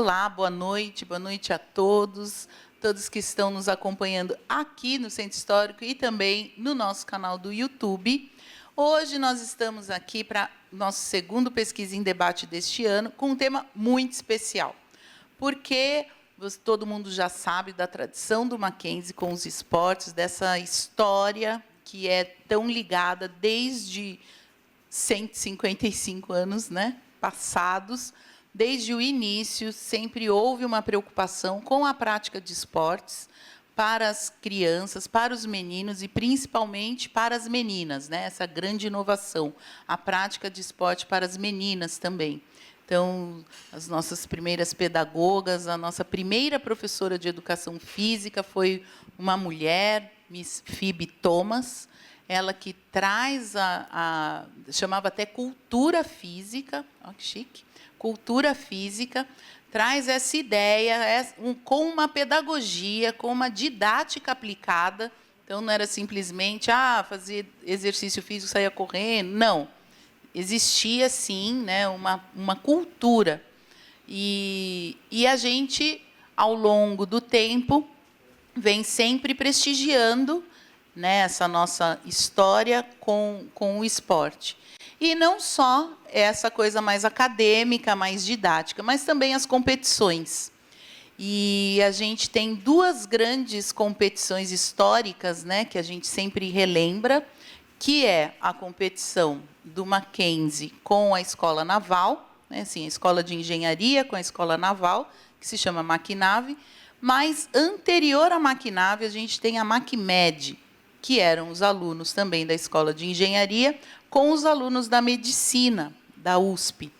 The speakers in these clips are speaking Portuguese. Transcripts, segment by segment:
Olá, boa noite a todos, todos que estão nos acompanhando aqui no Centro Histórico e também no nosso canal do YouTube. Hoje nós estamos aqui para nosso segundo Pesquisa em Debate deste ano, com um tema muito especial, porque todo mundo já sabe da tradição do Mackenzie com os esportes, dessa história que é tão ligada desde 155 anos, né, passados. Desde o início, sempre houve uma preocupação com a prática de esportes para as crianças, para os meninos e, principalmente, para as meninas, né? Essa grande inovação, a prática de esporte para as meninas também. Então, as nossas primeiras pedagogas, a nossa primeira professora de educação física foi uma mulher, Miss Phoebe Thomas, ela que traz chamava até cultura física, olha que chique, cultura física, traz essa ideia com uma pedagogia, com uma didática aplicada. Então, não era simplesmente fazer exercício físico, sair correndo. Não. Existia, sim, né, uma cultura. E a gente, ao longo do tempo, vem sempre prestigiando, né, essa nossa história com o esporte. E não só essa coisa mais acadêmica, mais didática, mas também as competições. E a gente tem duas grandes competições históricas, né, que a gente sempre relembra, que é a competição do Mackenzie com a Escola Naval, né, assim, a Escola de Engenharia com a Escola Naval, que se chama MacNav, mas anterior à MacNav, a gente tem a MacMed, que eram os alunos também da Escola de Engenharia, com os alunos da Medicina, da USP.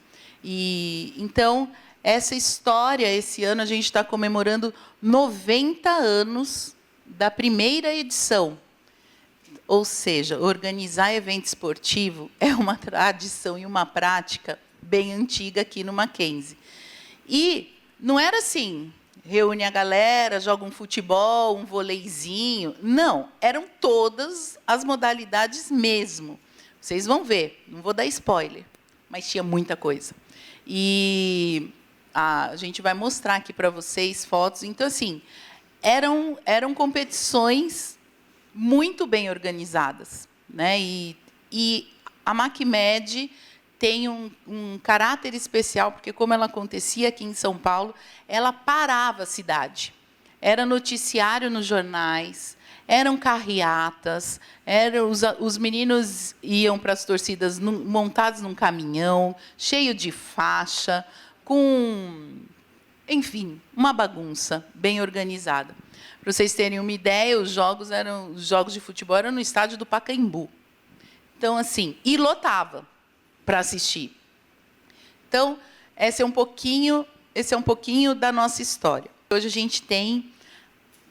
E, então, essa história, esse ano, a gente está comemorando 90 anos da primeira edição. Ou seja, organizar evento esportivo é uma tradição e uma prática bem antiga aqui no Mackenzie. E não era assim, reúne a galera, joga um futebol, um voleizinho. Não, eram todas as modalidades mesmo. Vocês vão ver, não vou dar spoiler, mas tinha muita coisa. E a gente vai mostrar aqui para vocês fotos. Então, assim, eram competições muito bem organizadas, né? E a MacMed tem um caráter especial, porque, como ela acontecia aqui em São Paulo, ela parava a cidade. Era noticiário nos jornais, eram carreatas, os meninos iam para as torcidas montados num caminhão, cheio de faixa, enfim, uma bagunça bem organizada. Para vocês terem uma ideia, os jogos de futebol eram no estádio do Pacaembu. Então, assim, e lotava para assistir. Então, esse é um pouquinho da nossa história. Hoje a gente tem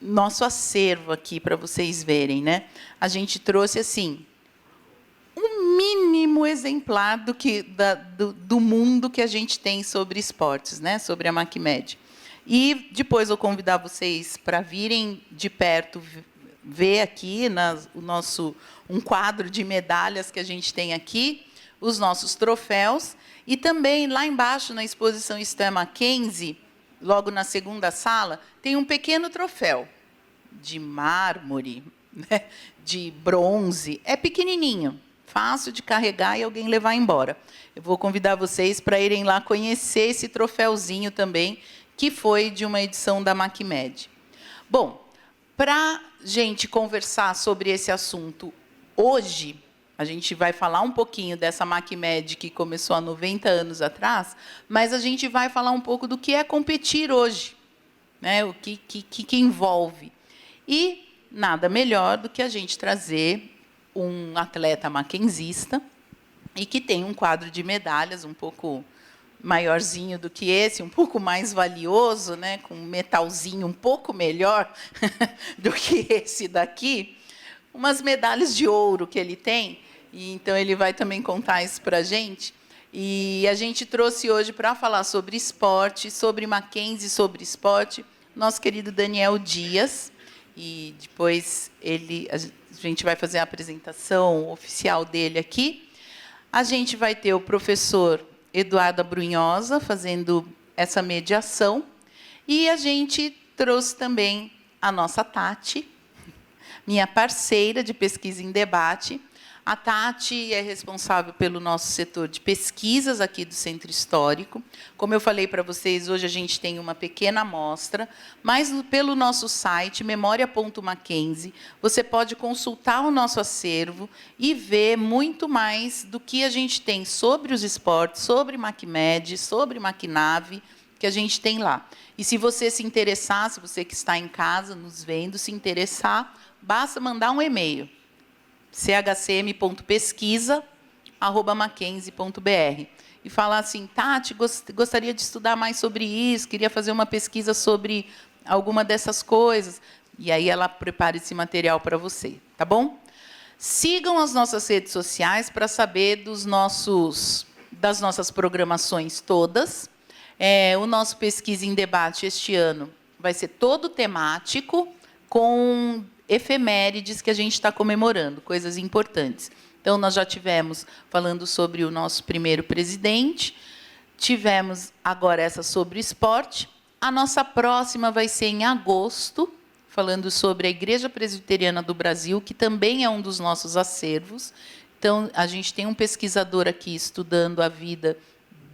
nosso acervo aqui para vocês verem, né? A gente trouxe assim um mínimo exemplar do mundo que a gente tem sobre esportes, né? Sobre a MacMed. E depois vou convidar vocês para virem de perto ver aqui um quadro de medalhas que a gente tem aqui, os nossos troféus, e também lá embaixo na exposição STEM Mackenzie, logo na segunda sala, tem um pequeno troféu de mármore, né, de bronze, é pequenininho, fácil de carregar e alguém levar embora. Eu vou convidar vocês para irem lá conhecer esse troféuzinho também, que foi de uma edição da MacMed. Bom, para a gente conversar sobre esse assunto hoje, a gente vai falar um pouquinho dessa MacMed que começou há 90 anos atrás, mas a gente vai falar um pouco do que é competir hoje, né? O que envolve. E nada melhor do que a gente trazer um atleta mackenzista e que tem um quadro de medalhas um pouco maiorzinho do que esse, um pouco mais valioso, né, com um metalzinho um pouco melhor do que esse daqui, umas medalhas de ouro que ele tem, e então ele vai também contar isso para a gente. E a gente trouxe hoje para falar sobre esporte, sobre Mackenzie, sobre esporte, nosso querido Daniel Dias, e depois a gente vai fazer a apresentação oficial dele aqui. A gente vai ter o professor Eduardo Abrunhosa fazendo essa mediação. E a gente trouxe também a nossa Tati, minha parceira de pesquisa em debate. A Tati é responsável pelo nosso setor de pesquisas aqui do Centro Histórico. Como eu falei para vocês, hoje a gente tem uma pequena amostra, mas pelo nosso site, memoria.mackenzie, você pode consultar o nosso acervo e ver muito mais do que a gente tem sobre os esportes, sobre MacMed, sobre MacNave, que a gente tem lá. E se você se interessar, se você que está em casa nos vendo, se interessar, basta mandar um e-mail, chcm.pesquisa@mackenzie.br, e falar assim: Tati, gostaria de estudar mais sobre isso, queria fazer uma pesquisa sobre alguma dessas coisas. E aí ela prepara esse material para você, tá bom? Sigam as nossas redes sociais para saber das nossas programações todas. O nosso Pesquisa em Debate este ano vai ser todo temático, com efemérides que a gente está comemorando, coisas importantes. Então, nós já tivemos falando sobre o nosso primeiro presidente, tivemos agora essa sobre esporte. A nossa próxima vai ser em agosto, falando sobre a Igreja Presbiteriana do Brasil, que também é um dos nossos acervos. Então, a gente tem um pesquisador aqui estudando a vida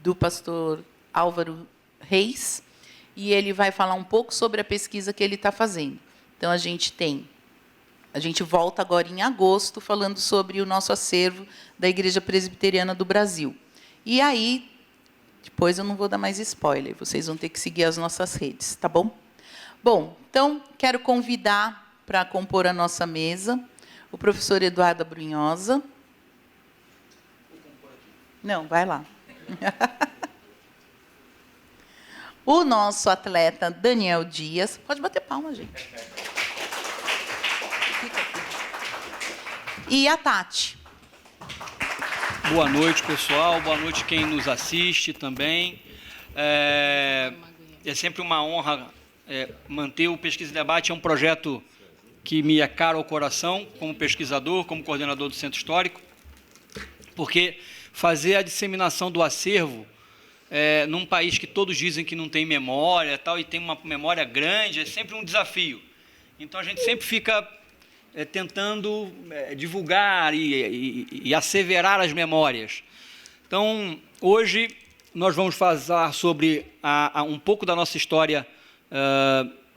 do pastor Álvaro Reis, e ele vai falar um pouco sobre a pesquisa que ele está fazendo. Então, a gente volta agora em agosto, falando sobre o nosso acervo da Igreja Presbiteriana do Brasil. E aí, depois eu não vou dar mais spoiler, vocês vão ter que seguir as nossas redes, tá bom? Bom, então, quero convidar para compor a nossa mesa o professor Eduardo Brunhosa. Não, vai lá. O nosso atleta Daniel Dias. Pode bater palma, gente. E a Tati. Boa noite, pessoal. Boa noite quem nos assiste também. É sempre uma honra manter o Pesquisa e Debate. É um projeto que me é caro ao coração, como pesquisador, como coordenador do Centro Histórico, porque fazer a disseminação do acervo num país que todos dizem que não tem memória e tem uma memória grande, é sempre um desafio. Então, a gente sempre fica tentando divulgar e asseverar as memórias. Então, hoje, nós vamos falar sobre um pouco da nossa história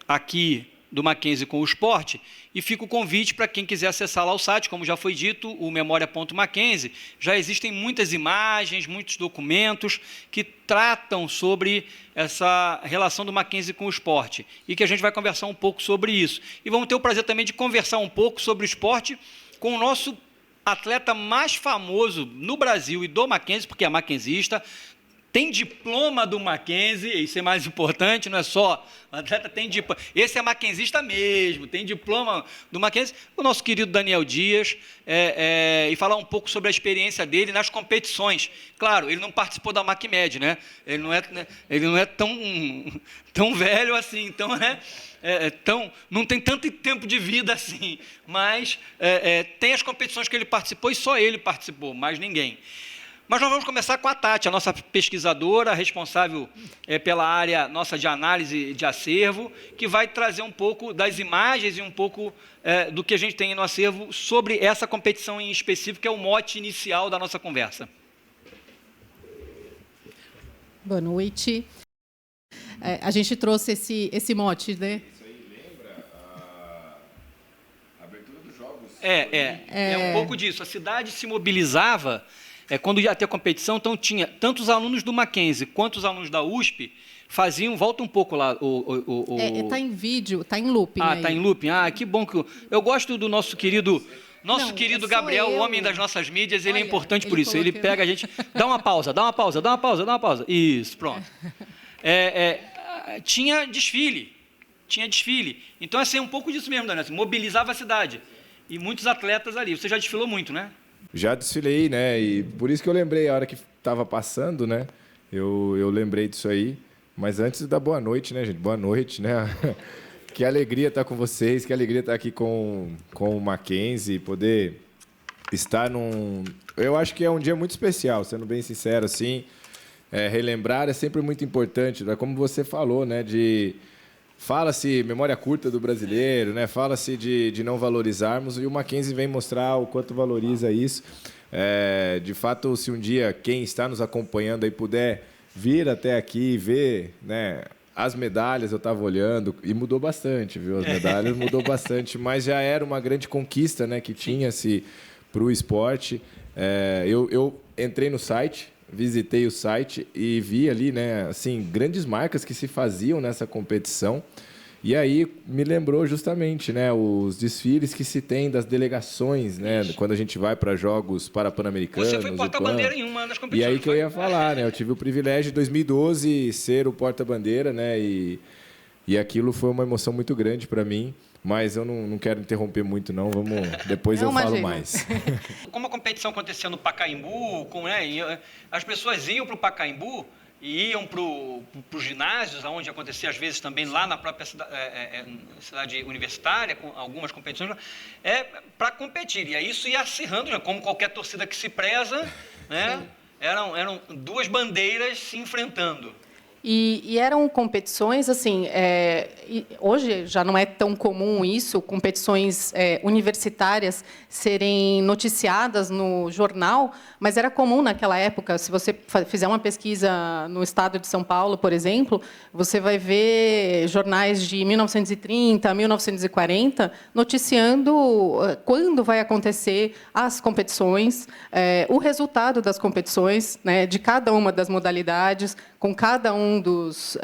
aqui do Mackenzie com o esporte, e fica o convite para quem quiser acessar lá o site, como já foi dito, o memoria.mackenzie. Já existem muitas imagens, muitos documentos que tratam sobre essa relação do Mackenzie com o esporte, e que a gente vai conversar um pouco sobre isso. E vamos ter o prazer também de conversar um pouco sobre o esporte com o nosso atleta mais famoso no Brasil e do Mackenzie, porque é mackenzista, tem diploma do Mackenzie, isso é mais importante, não é só o atleta tem diploma, esse é mackenzista mesmo, tem diploma do Mackenzie, o nosso querido Daniel Dias, e falar um pouco sobre a experiência dele nas competições. Claro, ele não participou da MacMed, né? Ele não é tão velho assim, então, né? Não tem tanto tempo de vida assim, mas tem as competições que ele participou e só ele participou, mais ninguém. Mas nós vamos começar com a Tati, a nossa pesquisadora, responsável pela área nossa de análise de acervo, que vai trazer um pouco das imagens e um pouco do que a gente tem no acervo sobre essa competição em específico, que é o mote inicial da nossa conversa. Boa noite. A gente trouxe esse mote, né? Isso aí lembra a abertura dos Jogos? É um pouco disso. A cidade se mobilizava quando ia ter competição, então tinha tanto os alunos do Mackenzie quanto os alunos da USP faziam, volta um pouco lá. Está em vídeo, está em looping. Está em looping. Que bom que eu gosto do nosso querido Gabriel, o homem das nossas mídias. Ele é importante por isso. Ele pega a gente, dá uma pausa. Isso, pronto. Tinha desfile. Então, assim, um pouco disso mesmo, Daniel. Mobilizava a cidade. E muitos atletas ali. Você já desfilou muito, né? Já desfilei, né? E por isso que eu lembrei, a hora que estava passando, né? Eu lembrei disso aí. Mas antes da boa noite, né, gente? Boa noite, né? Que alegria estar com vocês, que alegria estar aqui com o Mackenzie, poder estar num... Eu acho que é um dia muito especial, sendo bem sincero, assim. relembrar é sempre muito importante, né? Como você falou, né? Fala-se memória curta do brasileiro, né? Fala-se de não valorizarmos, e o Mackenzie vem mostrar o quanto valoriza isso. De fato, se um dia quem está nos acompanhando aí puder vir até aqui e ver, né, as medalhas, eu estava olhando e mudou bastante, viu? As medalhas mudou bastante, mas já era uma grande conquista, né, que tinha-se para o esporte. Eu entrei no site, visitei o site e vi ali, né, assim, grandes marcas que se faziam nessa competição. E aí me lembrou justamente, né, os desfiles que se tem das delegações, né, quando a gente vai para jogos pan-americanos. Você foi porta-bandeira em uma das competições. E aí que eu ia falar, né? Eu tive o privilégio de 2012 ser o porta-bandeira, né? E aquilo foi uma emoção muito grande para mim. Mas eu não quero interromper muito, não. Depois eu falo mais. Como a competição acontecia no Pacaembu, as pessoas iam para o Pacaembu e iam para os ginásios, onde acontecia às vezes também lá na própria cidade universitária, com algumas competições, para competir. E aí isso ia acirrando, né? Como qualquer torcida que se preza, né? Eram duas bandeiras se enfrentando. E eram competições, assim, hoje já não é tão comum isso, competições universitárias serem noticiadas no jornal, mas era comum naquela época. Se você fizer uma pesquisa no estado de São Paulo, por exemplo, você vai ver jornais de 1930, 1940, noticiando quando vai acontecer as competições, o resultado das competições, né, de cada uma das modalidades, com cada um dos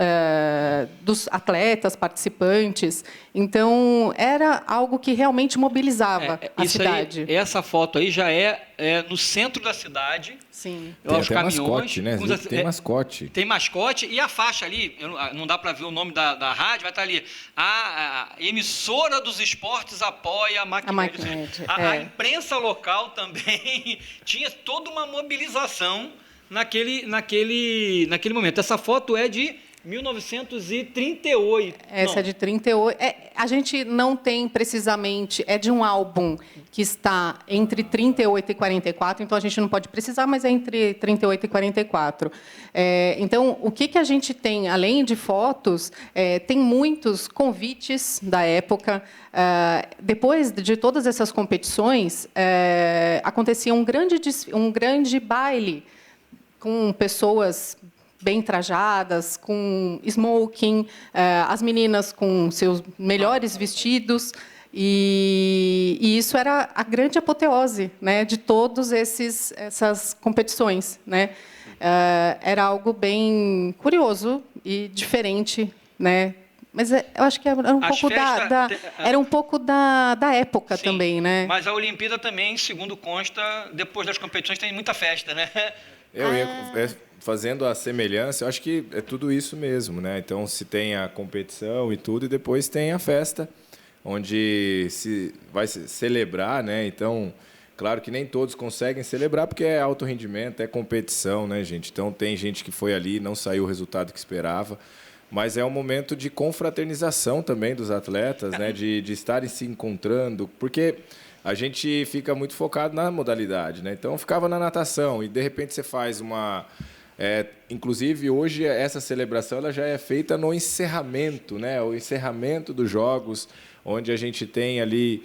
atletas participantes. Então, era algo que realmente mobilizava a cidade. Essa foto aí já é no centro da cidade. Sim. Tem até mascote, né? Tem mascote. Tem mascote e a faixa ali, não dá para ver o nome da rádio, vai estar ali. A emissora dos esportes apoia a Macmed. A imprensa local também tinha toda uma mobilização naquele momento. Essa foto é de 1938. Essa é de 38. A gente não tem precisamente, é de um álbum que está entre 38 e 44, então a gente não pode precisar, mas é entre 38 e 44. Então, o que a gente tem, além de fotos, tem muitos convites da época. Depois de todas essas competições, acontecia um grande baile com pessoas bem trajadas, com smoking, as meninas com seus melhores vestidos, e isso era a grande apoteose, né, de todas essas competições, né? Era algo bem curioso e diferente, né? Mas eu acho que era um pouco da época. Sim, também, né? Mas a Olimpíada também, segundo consta, depois das competições tem muita festa, né? Fazendo a semelhança, eu acho que é tudo isso mesmo, né? Então, se tem a competição e tudo, e depois tem a festa, onde se vai celebrar, né? Então, claro que nem todos conseguem celebrar, porque é alto rendimento, é competição, né, gente? Então, tem gente que foi ali, não saiu o resultado que esperava, mas é um momento de confraternização também dos atletas, né? De estarem se encontrando, porque a gente fica muito focado na modalidade, né? Então, ficava na natação e, de repente, você faz uma... inclusive, hoje, essa celebração ela já é feita no encerramento, né? O encerramento dos Jogos, onde a gente tem ali...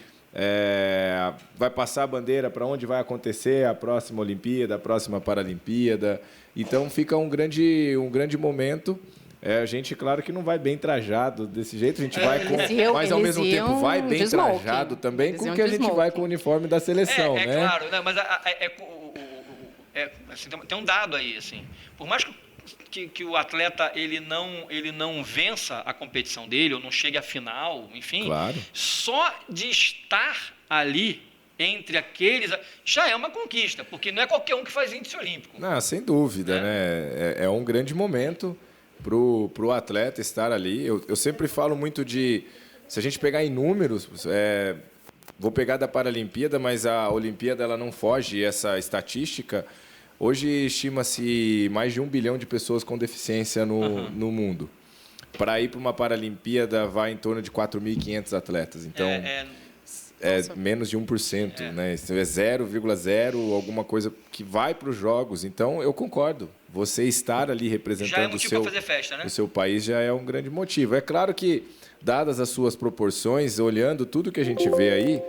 vai passar a bandeira para onde vai acontecer a próxima Olimpíada, a próxima Paralimpíada. Então, fica um grande momento. A gente, claro que não vai bem trajado desse jeito, a gente vai com... mas, ao mesmo tempo, vai bem trajado também com que a gente vai com o uniforme da seleção, né? Claro, né? Mas assim, tem um dado aí, assim. Por mais que o atleta ele não vença a competição dele, ou não chegue à final, enfim, claro, só de estar ali entre aqueles já é uma conquista, porque não é qualquer um que faz índice olímpico. Não, sem dúvida, né? É um grande momento para o atleta estar ali. Eu sempre falo muito de... Se a gente pegar em números... vou pegar da Paralimpíada, mas a Olimpíada ela não foge essa estatística. Hoje estima-se mais de 1 bilhão de pessoas com deficiência no mundo. Para ir para uma Paralimpíada vai em torno de 4.500 atletas. Então, menos de 1%, né? Isso é 0,0 alguma coisa que vai para os jogos. Então, eu concordo. Você estar ali Já é representando motivo para fazer festa, né? o seu país já é um grande motivo. É claro que, dadas as suas proporções, olhando tudo que a gente vê aí,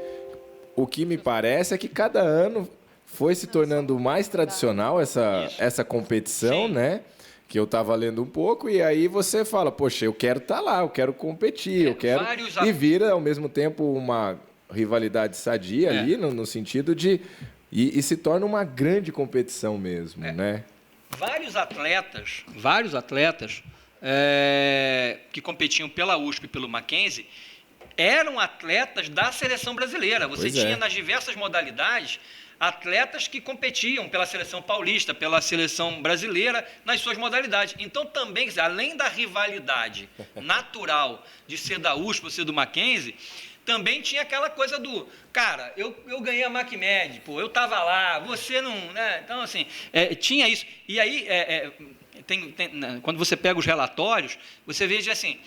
o que me parece é que cada ano foi se tornando mais tradicional essa competição, Sim. né? Que eu estava lendo um pouco, e aí você fala, poxa, eu quero estar lá, eu quero competir, eu quero... E vira, ao mesmo tempo, uma rivalidade sadia ali, no sentido de... E se torna uma grande competição mesmo, né? Vários atletas que competiam pela USP e pelo Mackenzie eram atletas da seleção brasileira. Você tinha nas diversas modalidades atletas que competiam pela seleção paulista, pela seleção brasileira, nas suas modalidades. Então, também, quer dizer, além da rivalidade natural de ser da USP ou ser do Mackenzie, também tinha aquela coisa do, cara, eu ganhei a MacMed, pô, eu estava lá, você não... Né? Então, assim, tinha isso. E aí, quando você pega os relatórios, você vê assim...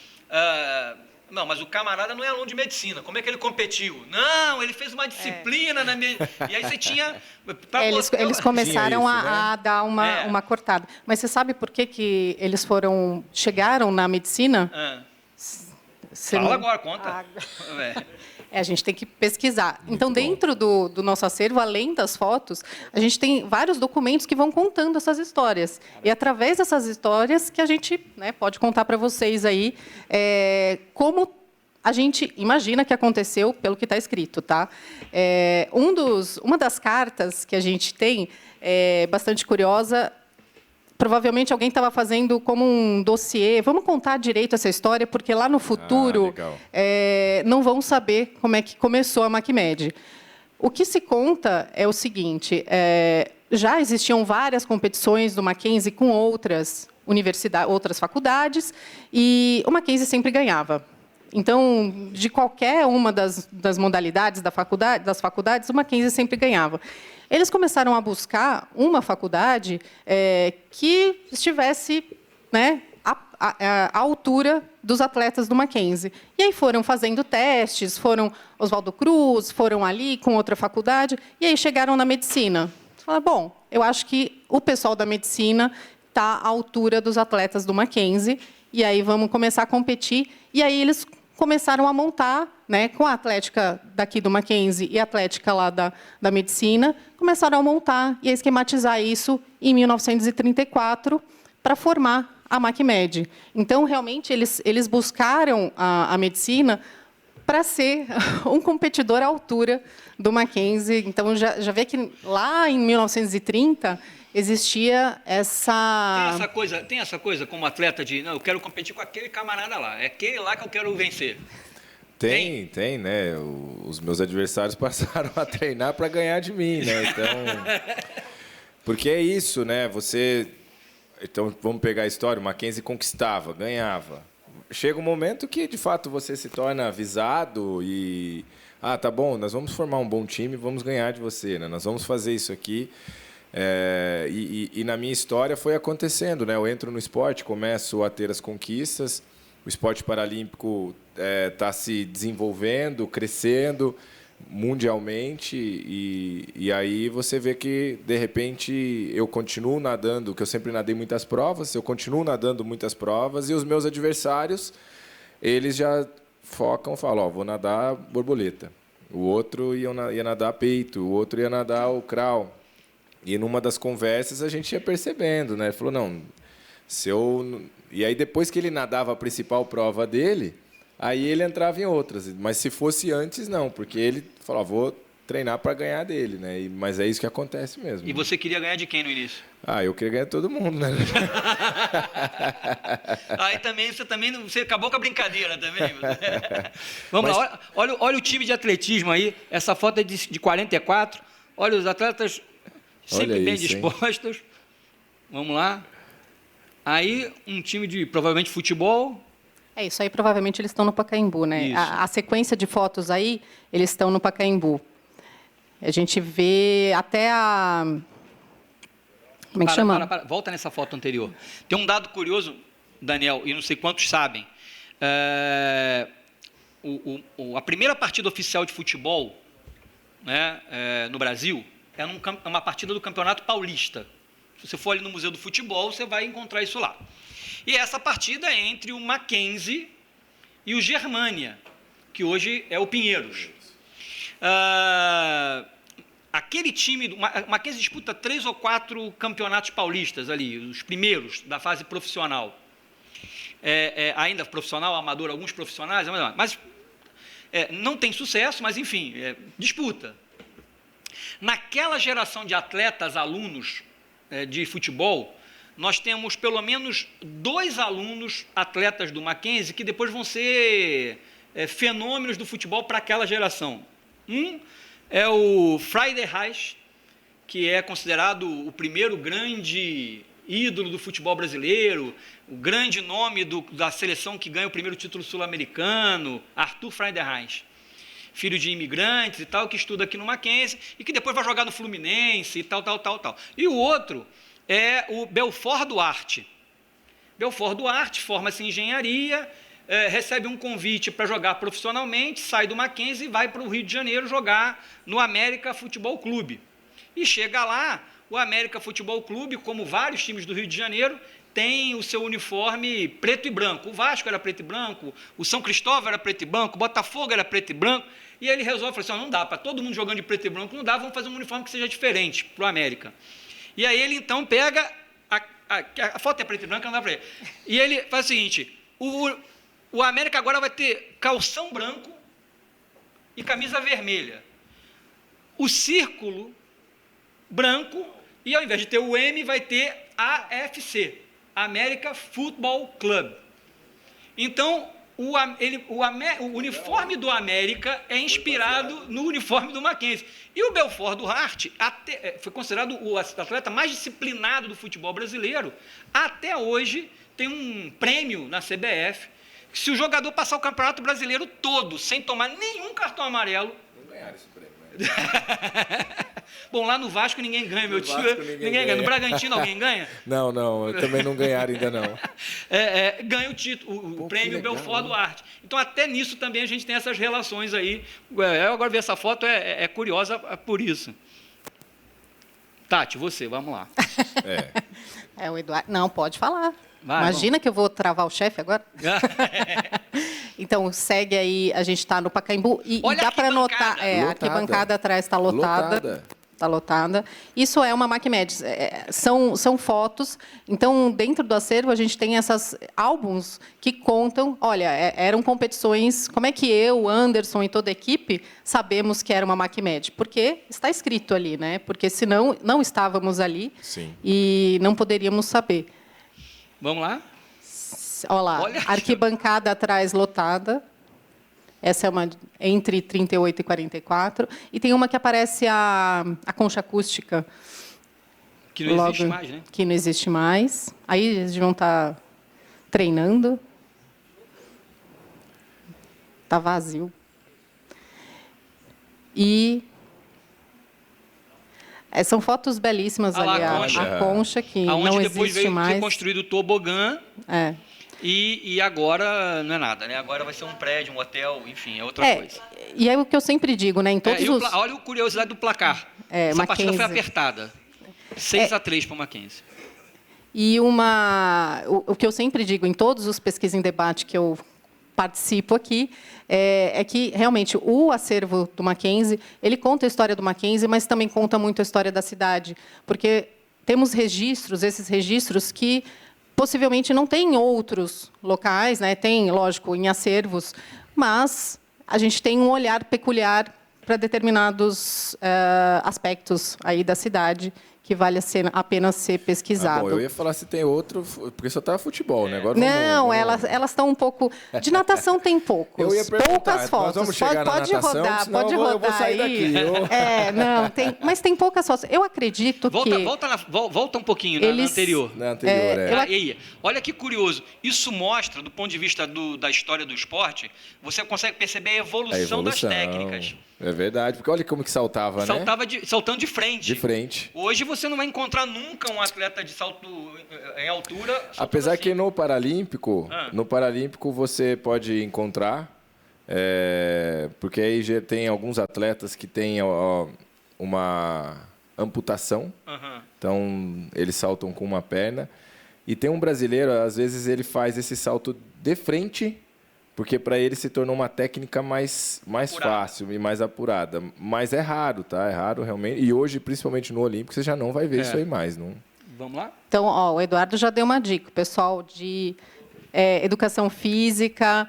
não, mas o camarada não é aluno de medicina. Como é que ele competiu? Não, ele fez uma disciplina na medicina. E aí você tinha... Eles começaram isso, a dar uma cortada. Mas você sabe por que eles chegaram na medicina? Fala agora, conta. A gente tem que pesquisar. Então, dentro do nosso acervo, além das fotos, a gente tem vários documentos que vão contando essas histórias. E, através dessas histórias, que a gente, né, pode contar para vocês aí como a gente imagina que aconteceu pelo que está escrito. Tá? Uma das cartas que a gente tem, bastante curiosa, provavelmente alguém estava fazendo como um dossiê. Vamos contar direito essa história, porque lá no futuro não vão saber como é que começou a MacMed. O que se conta é o seguinte, já existiam várias competições do Mackenzie com outras universidades, outras faculdades, e o Mackenzie sempre ganhava. Então, de qualquer uma das modalidades das faculdades, o Mackenzie sempre ganhava. Eles começaram a buscar uma faculdade que estivesse, né, à altura dos atletas do Mackenzie. E aí foram fazendo testes, foram Oswaldo Cruz, foram ali com outra faculdade, e aí chegaram na medicina. Falaram, bom, eu acho que o pessoal da medicina está à altura dos atletas do Mackenzie, e aí vamos começar a competir. E aí eles começaram a montar, né, com a atlética daqui do Mackenzie e a atlética lá da medicina, começaram a montar e a esquematizar isso em 1934 para formar a MacMed. Então, realmente, eles buscaram a medicina para ser um competidor à altura do Mackenzie. Então, já vê que lá em 1930 existia Tem essa coisa como atleta de, não, eu quero competir com aquele camarada lá, é aquele lá que eu quero vencer. Tem, né? Os meus adversários passaram a treinar para ganhar de mim, né? Então, porque é isso, né? Então, vamos pegar a história, o Mackenzie conquistava, ganhava. Chega um momento que, de fato, você se torna visado e... tá bom, nós vamos formar um bom time, vamos ganhar de você, né? Nós vamos fazer isso aqui. E na minha história foi acontecendo, né? Eu entro no esporte, começo a ter as conquistas, o esporte paralímpico está se desenvolvendo, crescendo mundialmente, e aí você vê que, de repente, eu continuo nadando, que eu sempre nadei muitas provas, eu continuo nadando muitas provas, e os meus adversários, eles já focam, falam, vou nadar borboleta. O outro ia nadar peito, o outro ia nadar o crawl. E numa das conversas a gente ia percebendo, né? Ele falou, não, E aí depois que ele nadava a principal prova dele, aí ele entrava em outras. Mas se fosse antes, não, porque ele falou, vou treinar para ganhar dele, né? Mas é isso que acontece mesmo. E você queria ganhar de quem no início? Eu queria ganhar todo mundo, né? Aí você acabou com a brincadeira também. Vamos lá, olha o time de atletismo aí, essa foto é de 44, olha os atletas... Sempre bem dispostos. Vamos lá. Aí, um time de, provavelmente, futebol. Isso aí, provavelmente, eles estão no Pacaembu, né? A sequência de fotos aí, eles estão no Pacaembu. A gente vê até a... Como é que chama? Volta nessa foto anterior. Tem um dado curioso, Daniel, e não sei quantos sabem. a primeira partida oficial de futebol, né, no Brasil é uma partida do Campeonato Paulista. Se você for ali no Museu do Futebol, você vai encontrar isso lá. E essa partida é entre o Mackenzie e o Germânia, que hoje é o Pinheiros. Aquele time, o Mackenzie disputa 3 ou 4 campeonatos paulistas ali, os primeiros da fase profissional. Ainda profissional, amador, alguns profissionais, mas não tem sucesso, mas enfim, disputa. Naquela geração de atletas, alunos de futebol, nós temos pelo menos 2 alunos atletas do Mackenzie que depois vão ser fenômenos do futebol para aquela geração. Um é o Frieder Reis, que é considerado o primeiro grande ídolo do futebol brasileiro, o grande nome da seleção que ganha o primeiro título sul-americano, Arthur Frieder Reis, filho de imigrantes e tal, que estuda aqui no Mackenzie e que depois vai jogar no Fluminense e tal. E o outro é o Belfort Duarte. Belfort Duarte forma-se em engenharia, recebe um convite para jogar profissionalmente, sai do Mackenzie e vai para o Rio de Janeiro jogar no América Futebol Clube. E chega lá, o América Futebol Clube, como vários times do Rio de Janeiro, tem o seu uniforme preto e branco. O Vasco era preto e branco, o São Cristóvão era preto e branco, o Botafogo era preto e branco. E ele resolve, falou assim, não dá, para todo mundo jogando de preto e branco, não dá, vamos fazer um uniforme que seja diferente para o América. E aí ele, então, pega, a foto é preto e branca, não dá para ele. E ele faz o seguinte, o América agora vai ter calção branco e camisa vermelha. O círculo branco, e ao invés de ter o M, vai ter AFC, América Football Club. Então, o uniforme do América é inspirado no uniforme do Mackenzie. E o Belfort Duarte foi considerado o atleta mais disciplinado do futebol brasileiro. Até hoje, tem um prêmio na CBF, que se o jogador passar o Campeonato Brasileiro todo, sem tomar nenhum cartão amarelo... Não ganharam esse prêmio, né? Bom, lá no Vasco ninguém ganha, meu tio. Ninguém ganha. No Bragantino alguém ganha? Não, também não ganharam ainda não. Ganha o título, o prêmio legal, Belfort Duarte. Então, até nisso também a gente tem essas relações aí. Eu agora ver essa foto é curiosa por isso. Tati, você, vamos lá. O Eduardo. Não, pode falar. Imagina que eu vou travar o chefe agora. Então, segue aí, a gente está no Pacaembu e dá para notar, a arquibancada atrás está lotada. Está lotada. Isso é uma MacMed. São fotos. Então, dentro do acervo, a gente tem esses álbuns que contam, olha, eram competições, como é que eu, Anderson e toda a equipe sabemos que era uma MacMed? Porque está escrito ali, né? Porque senão não estávamos ali. Sim. E não poderíamos saber. Vamos lá? Olha, arquibancada atrás lotada. Essa é uma entre 38 e 44. E tem uma que aparece a concha acústica. Que não existe mais, né? Que não existe mais. Aí eles vão estar treinando. Está vazio. E... são fotos belíssimas ali. A concha, que não existe mais. Foi construído o tobogã. E agora não é nada, né? Agora vai ser um prédio, um hotel, enfim, é outra coisa. E é o que eu sempre digo, né? Em todos olha a curiosidade do placar. Essa partida foi apertada. 6-3 para o Mackenzie. E o que eu sempre digo em todos os pesquisas em debate que eu participo aqui é que, realmente, o acervo do Mackenzie, ele conta a história do Mackenzie, mas também conta muito a história da cidade, porque temos esses registros que possivelmente não tem em outros locais, né? Tem, lógico, em acervos, mas a gente tem um olhar peculiar para determinados aspectos aí da cidade que vale apenas ser pesquisado. Eu ia falar se tem outro, porque só tá futebol, né? Agora elas estão um pouco... De natação tem poucos. Eu ia perguntar, poucas fotos. Nós vamos chegar na natação, pode rodar eu vou sair aí. daqui. Mas tem poucas fotos. Eu acredito que... Volta um pouquinho na anterior. Na anterior, Olha que curioso. Isso mostra, do ponto de vista da história do esporte, você consegue perceber a evolução das técnicas. É verdade, porque olha como que saltava, né? Saltando de frente. De frente. Hoje você não vai encontrar nunca um atleta de salto em altura. Apesar que no Paralímpico você pode encontrar, Porque aí já tem alguns atletas que têm uma amputação, então eles saltam com uma perna. E tem um brasileiro, às vezes ele faz esse salto de frente, porque para ele se tornou uma técnica mais fácil e mais apurada. Mas é raro, tá? É raro realmente. E hoje, principalmente no Olímpico, você já não vai ver isso aí mais. Não... Vamos lá? Então, o Eduardo já deu uma dica. O pessoal de educação física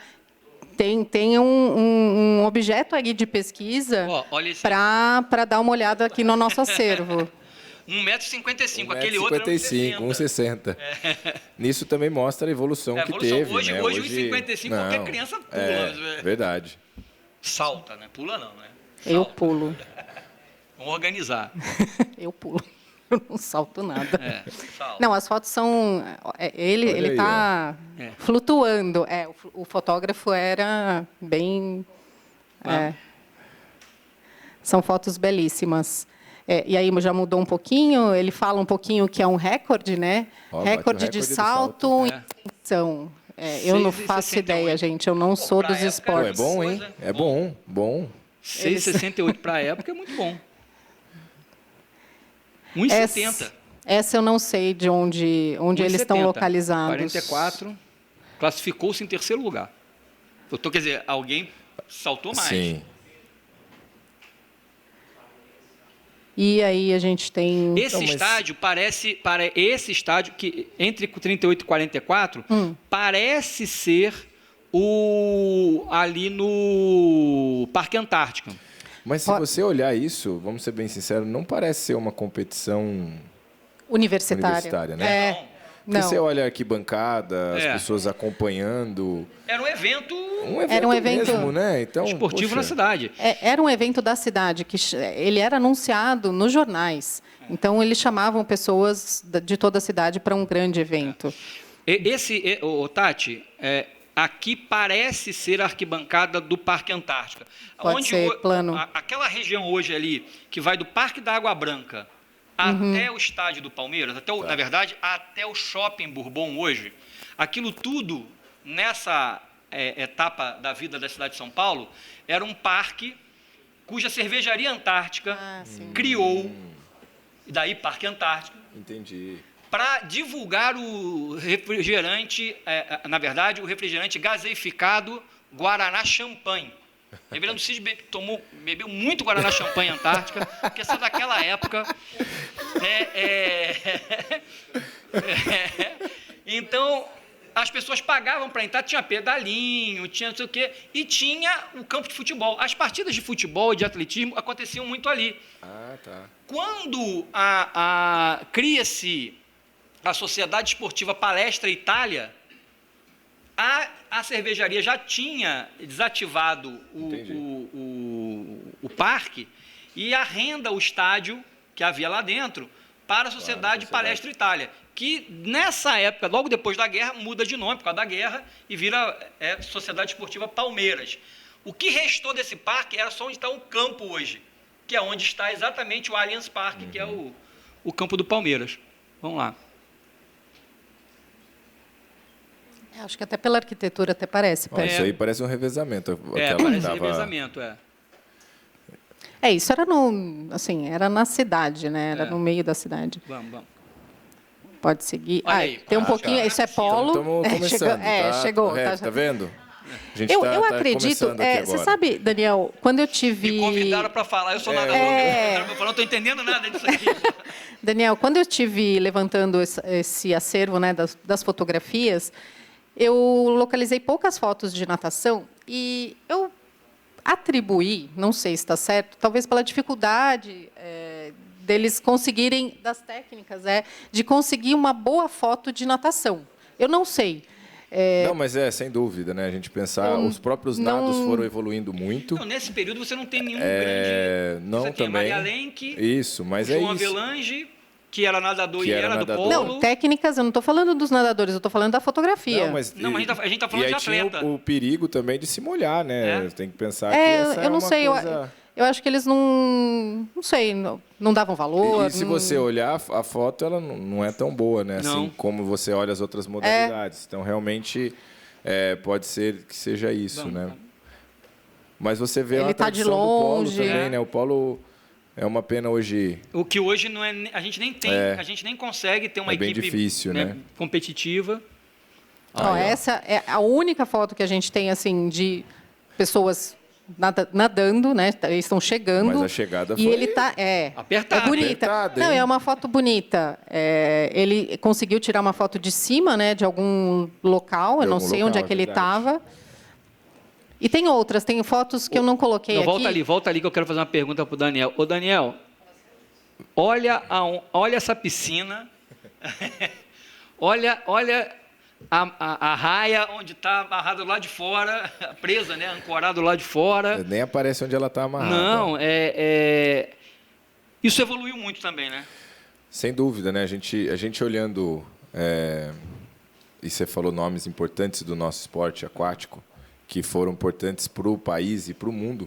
tem um objeto aí de pesquisa para dar uma olhada aqui no nosso acervo. 1,55 m, aquele outro é 1,60 m. Nisso também mostra a evolução que teve. Hoje, né? 1,55 m qualquer criança pula. Verdade. Salta, né? Pula não, né? Salta. Eu pulo. Vamos organizar. Eu pulo. Eu não salto nada. Salta. Não, as fotos são... Ele está flutuando. O fotógrafo era bem... São fotos belíssimas. E aí já mudou um pouquinho, ele fala um pouquinho que é um recorde, né? Recorde de salto em extensão. Eu não faço ideia, gente, eu não sou dos esportes. É bom, hein? É bom. 6,68 para a época é muito bom. 1,70. Essa eu não sei de onde eles estão localizados. 44, classificou-se em terceiro lugar. Quer dizer, alguém saltou mais. Sim. E aí a gente tem... Estádio parece... Esse estádio, que entre 38 e 44, parece ser ali no Parque Antártico. Mas se você olhar isso, vamos ser bem sinceros, não parece ser uma competição universitária, né? Porque você olha a arquibancada, as pessoas acompanhando... Era um evento... Era um evento mesmo, né? Então, esportivo na cidade. Era um evento da cidade, que ele era anunciado nos jornais. Então, eles chamavam pessoas de toda a cidade para um grande evento. Tati, aqui parece ser a arquibancada do Parque Antártica. Pode ser plano. Aquela região hoje ali, que vai do Parque da Água Branca até o estádio do Palmeiras, na verdade, até o Shopping Bourbon hoje, aquilo tudo, nessa etapa da vida da cidade de São Paulo, era um parque cuja cervejaria Antártica criou, e daí Parque Antártico, para divulgar o refrigerante, na verdade, o refrigerante gaseificado Guaraná Champanhe. Reverendo Cid bebeu muito Guaraná Champanhe Antártica, porque essa daquela época. Então, as pessoas pagavam para entrar, tinha pedalinho, tinha não sei o quê, e tinha o campo de futebol. As partidas de futebol e de atletismo aconteciam muito ali. Quando cria-se a Sociedade Esportiva Palestra Itália, a cervejaria já tinha desativado o parque e arrenda o estádio que havia lá dentro para a Sociedade Palestra Itália, que nessa época, logo depois da guerra, muda de nome por causa da guerra e vira Sociedade Esportiva Palmeiras. O que restou desse parque era só onde está o campo hoje, que é onde está exatamente o Allianz Parque, que é o campo do Palmeiras. Vamos lá. Acho que até pela arquitetura até parece. Isso aí parece um revezamento. Parece um revezamento, isso era na cidade, né? Era no meio da cidade. Vamos. Pode seguir. Aí, tem um pouquinho, isso é polo. Estamos começando, chegou. Tá vendo? Eu acredito, você sabe, Daniel, quando eu tive... Me convidaram para falar, eu sou nadador. Não estou entendendo nada disso aqui. Daniel, quando eu tive levantando esse acervo, né, das fotografias, eu localizei poucas fotos de natação e eu atribuí, não sei se está certo, talvez pela dificuldade deles conseguirem, das técnicas, de conseguir uma boa foto de natação. Eu não sei. Não, mas sem dúvida, né? A gente pensar, os próprios nados foram evoluindo muito. Não, nesse período você não tem nenhum grande... Não, você tem também. Maria Lenk, isso, mas João isso. Avelange, que era nadador e era do polo. Não, técnicas, eu não estou falando dos nadadores, eu estou falando da fotografia. A gente está falando de atleta. Tinha o perigo também de se molhar, né? Tem que pensar que essa eu não sei, coisa... eu acho que eles não sei, não davam valor. E se você olhar, a foto ela não é tão boa, né? Assim como você olha as outras modalidades. Então, realmente, pode ser que seja isso, né? Mas você vê Ele uma tá de tradição do polo longe. também, né? O polo é uma pena hoje. O que hoje não é, a gente nem tem, É. a gente nem consegue ter uma É bem equipe difícil, né? competitiva. Ó, essa é a única foto que a gente tem assim de pessoas nadando, né? Eles estão chegando. Mas a chegada e foi ele tá apertado. é bonita. Apertado, Não, hein? é uma foto bonita. Ele conseguiu tirar uma foto de cima, né? De algum local. De Eu não algum sei local, onde é que ele verdade. estava. E tem outras, tem fotos que eu não coloquei Não, aqui. volta ali que eu quero fazer uma pergunta para o Daniel. Ô, Daniel, olha essa piscina, olha a raia onde está amarrado lá de fora, presa, né, ancorado lá de fora. Nem aparece onde ela está amarrada. Não, isso evoluiu muito também, né? Sem dúvida, né? A gente olhando, e você falou nomes importantes do nosso esporte aquático, que foram importantes para o país e para o mundo.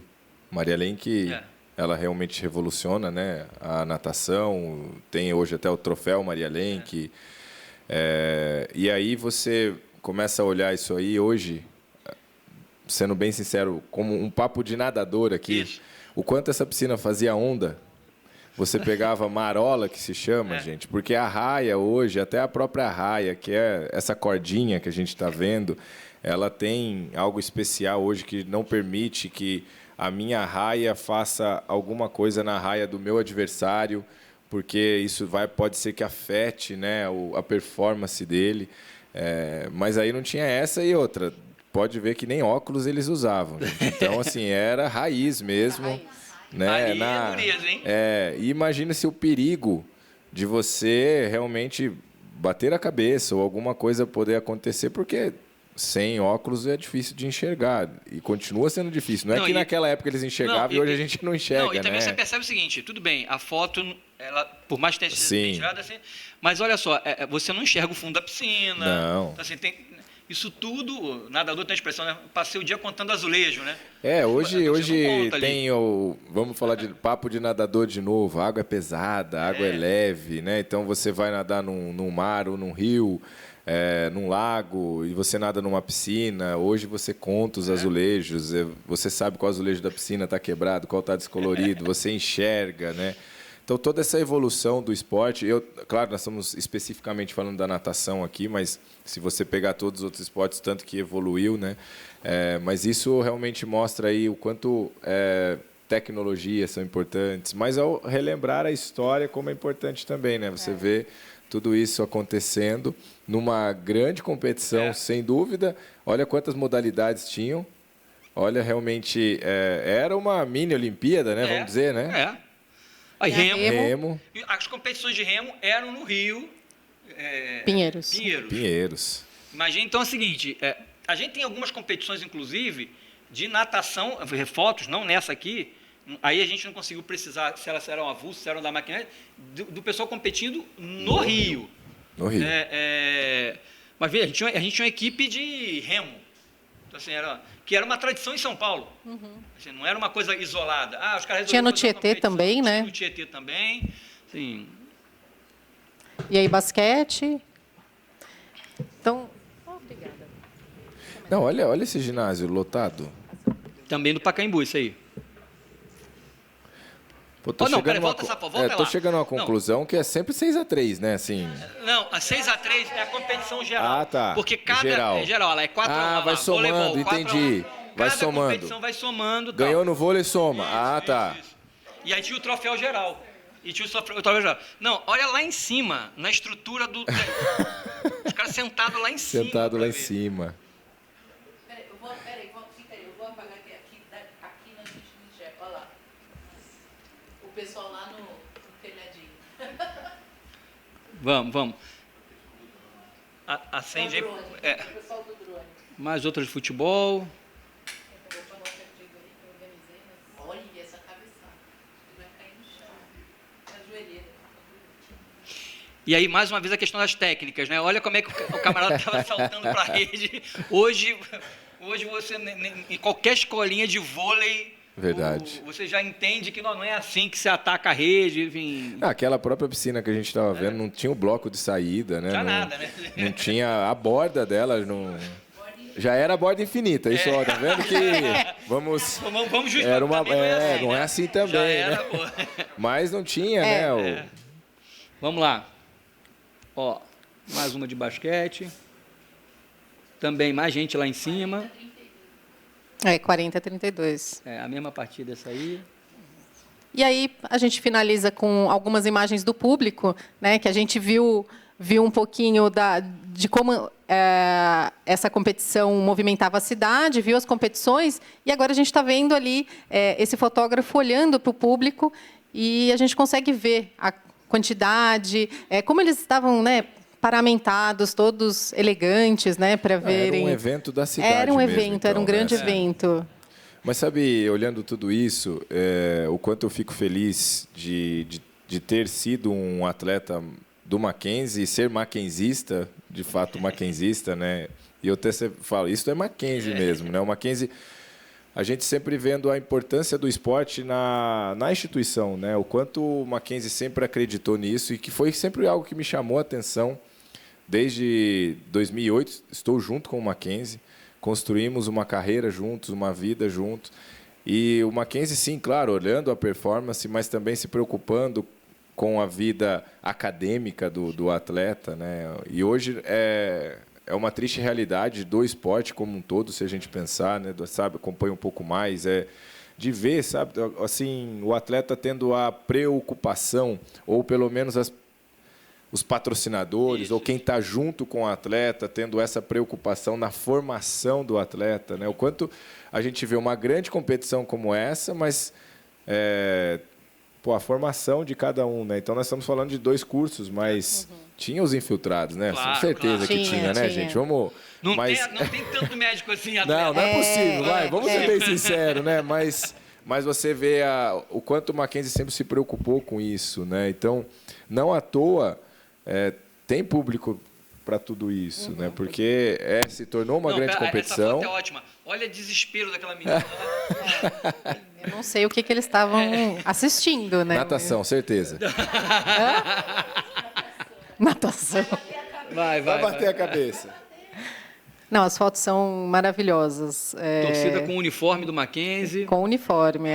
Maria Lenk, ela realmente revoluciona, né? A natação, tem hoje até o troféu Maria Lenk. E aí você começa a olhar isso aí hoje, sendo bem sincero, como um papo de nadador aqui. Isso. O quanto essa piscina fazia onda. Você pegava marola, que se chama, gente, porque a raia hoje, até a própria raia, que é essa cordinha que a gente está vendo, ela tem algo especial hoje que não permite que a minha raia faça alguma coisa na raia do meu adversário, porque isso pode ser que afete, né, a performance dele. Mas aí não tinha essa e outra. Pode ver que nem óculos eles usavam, gente. Então, assim, era raiz mesmo. Né? Aí é dureza, hein? E imagina-se o perigo de você realmente bater a cabeça ou alguma coisa poder acontecer, porque sem óculos é difícil de enxergar. E continua sendo difícil. Não é que naquela época eles enxergavam e hoje a gente não enxerga, não, e também né? você percebe o seguinte, tudo bem, a foto, ela, por mais que tenha sido bem Sim. tirada, assim, mas olha só, você não enxerga o fundo da piscina. Não. Então, assim, isso tudo, o nadador tem a expressão, né? Passei o dia contando azulejo, né? Hoje Você não conta ali. tem vamos falar de papo de nadador de novo. A água é pesada, a água é leve, né? Então você vai nadar num mar ou num rio, num lago, e você nada numa piscina. Hoje você conta os azulejos, você sabe qual azulejo da piscina está quebrado, qual está descolorido, você enxerga, né? Então, toda essa evolução do esporte, claro, nós estamos especificamente falando da natação aqui, mas se você pegar todos os outros esportes, tanto que evoluiu, né? Mas isso realmente mostra aí o quanto tecnologias são importantes, mas ao relembrar a história, como é importante também, né? Você vê tudo isso acontecendo numa grande competição, sem dúvida. Olha quantas modalidades tinham. Olha, realmente, era uma mini Olimpíada, né? Vamos dizer, né? Aí, Remo. As competições de remo eram no Rio. Pinheiros. Imagina, então, é o seguinte, a gente tem algumas competições, inclusive, de natação, fotos, não nessa aqui, aí a gente não conseguiu precisar se elas eram avulsas, se eram da maquinária, do pessoal competindo no Rio. No Rio. Mas veja, a gente tinha uma equipe de remo, então, assim, que era uma tradição em São Paulo. Assim, não era uma coisa isolada. Os caras tinha no Tietê também, né? Tinha no Tietê também. Sim. E aí, basquete. Então, obrigada. Não, olha esse ginásio lotado. Também do Pacaembu, isso aí. Pô, tô volta lá. chegando a uma conclusão que é sempre 6-3, né? Assim. Não, a 6-3 é a competição geral. Tá. Porque cada geral. Ela é 4-1. Vai somando, voleibol, entendi. Vai cada somando. competição vai somando. Ganhou no vôlei, soma. Tá. Isso. E aí tinha o troféu geral. Não, olha lá em cima, na estrutura do... Os caras sentados lá em cima. Sentado lá em cima. Peraí, eu vou apagar aqui na gente não enxerga. Olha lá. O pessoal lá no telhadinho. Vamos. Acende aí. O pessoal do drone. Mais outras de futebol. Olha essa cabeçada. Vai cair no chão. A joelheira. E aí, mais uma vez, a questão das técnicas, né? Olha como é que o camarada estava saltando para a rede. Hoje você, em qualquer escolinha de vôlei, Verdade. Você já entende que não é assim que se ataca a rede, enfim... Aquela própria piscina que a gente estava vendo, não tinha o bloco de saída, né? Não tinha nada, né? Não tinha a borda dela, já era a borda infinita. Isso, ó, tá vendo que Vamos Era uma, também não é assim, não é né? assim Já também, era, né? pô. Mas não tinha, né? Vamos lá. Ó, mais uma de basquete. Também mais gente lá em cima. 40-32. A mesma partida essa aí. E aí a gente finaliza com algumas imagens do público, né, que a gente viu um pouquinho de como essa competição movimentava a cidade, viu as competições, e agora a gente está vendo ali esse fotógrafo olhando para o público e a gente consegue ver a quantidade, como eles estavam, né, paramentados, todos elegantes, né, para verem. Era um evento da cidade Era um mesmo, evento, então, era um grande né? evento. Mas sabe, olhando tudo isso, o quanto eu fico feliz de ter sido um atleta do Mackenzie e ser mackenzista, de fato mackenzista, né? E eu até sempre falo, isso é Mackenzie mesmo, né? O Mackenzie, a gente sempre vendo a importância do esporte na instituição, né? O quanto o Mackenzie sempre acreditou nisso e que foi sempre algo que me chamou a atenção. Desde 2008, estou junto com o Mackenzie, construímos uma carreira juntos, uma vida juntos. E o Mackenzie, sim, claro, olhando a performance, mas também se preocupando com a vida acadêmica do atleta, né? E hoje é uma triste realidade do esporte como um todo, se a gente pensar, né? Sabe, acompanha um pouco mais, de ver, sabe, assim, o atleta tendo a preocupação, ou pelo menos os patrocinadores, ou quem está junto com o atleta, tendo essa preocupação na formação do atleta, né? O quanto a gente vê uma grande competição como essa, mas a formação de cada um, né? Então nós estamos falando de 2 cursos, mas tinha os infiltrados, né? Claro, Com certeza claro. que tinha, né, gente? Vamos. Não mas... tem tanto médico assim atrás. Não é possível, vai. Vamos ser bem sinceros, né? Mas você vê o quanto o Mackenzie sempre se preocupou com isso, né? Então, não à toa tem público para tudo isso, né? Porque se tornou uma grande competição. Essa foto é ótima. Olha o desespero daquela menina. Eu não sei o que eles estavam assistindo, né? Natação, certeza. Natação. Vai bater a cabeça. Não, as fotos são maravilhosas. Torcida com o uniforme do Mackenzie. Com uniforme,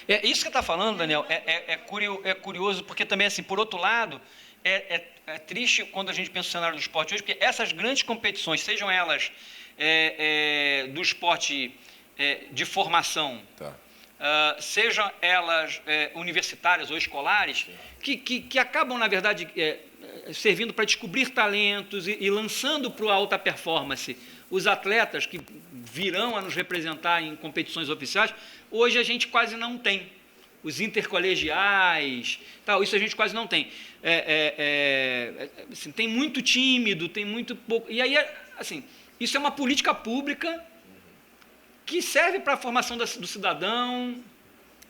Isso que você está falando, Daniel, é curioso, porque também, assim, por outro lado, é triste quando a gente pensa no cenário do esporte hoje, porque essas grandes competições, sejam elas do esporte de formação, sejam elas universitárias ou escolares, que acabam, na verdade, servindo para descobrir talentos e lançando para a alta performance os atletas que virão a nos representar em competições oficiais, hoje a gente quase não tem. Os intercolegiais, tal, isso a gente quase não tem. Assim, tem muito tímido, tem muito pouco. E aí, assim, isso é uma política pública que serve para a formação do cidadão,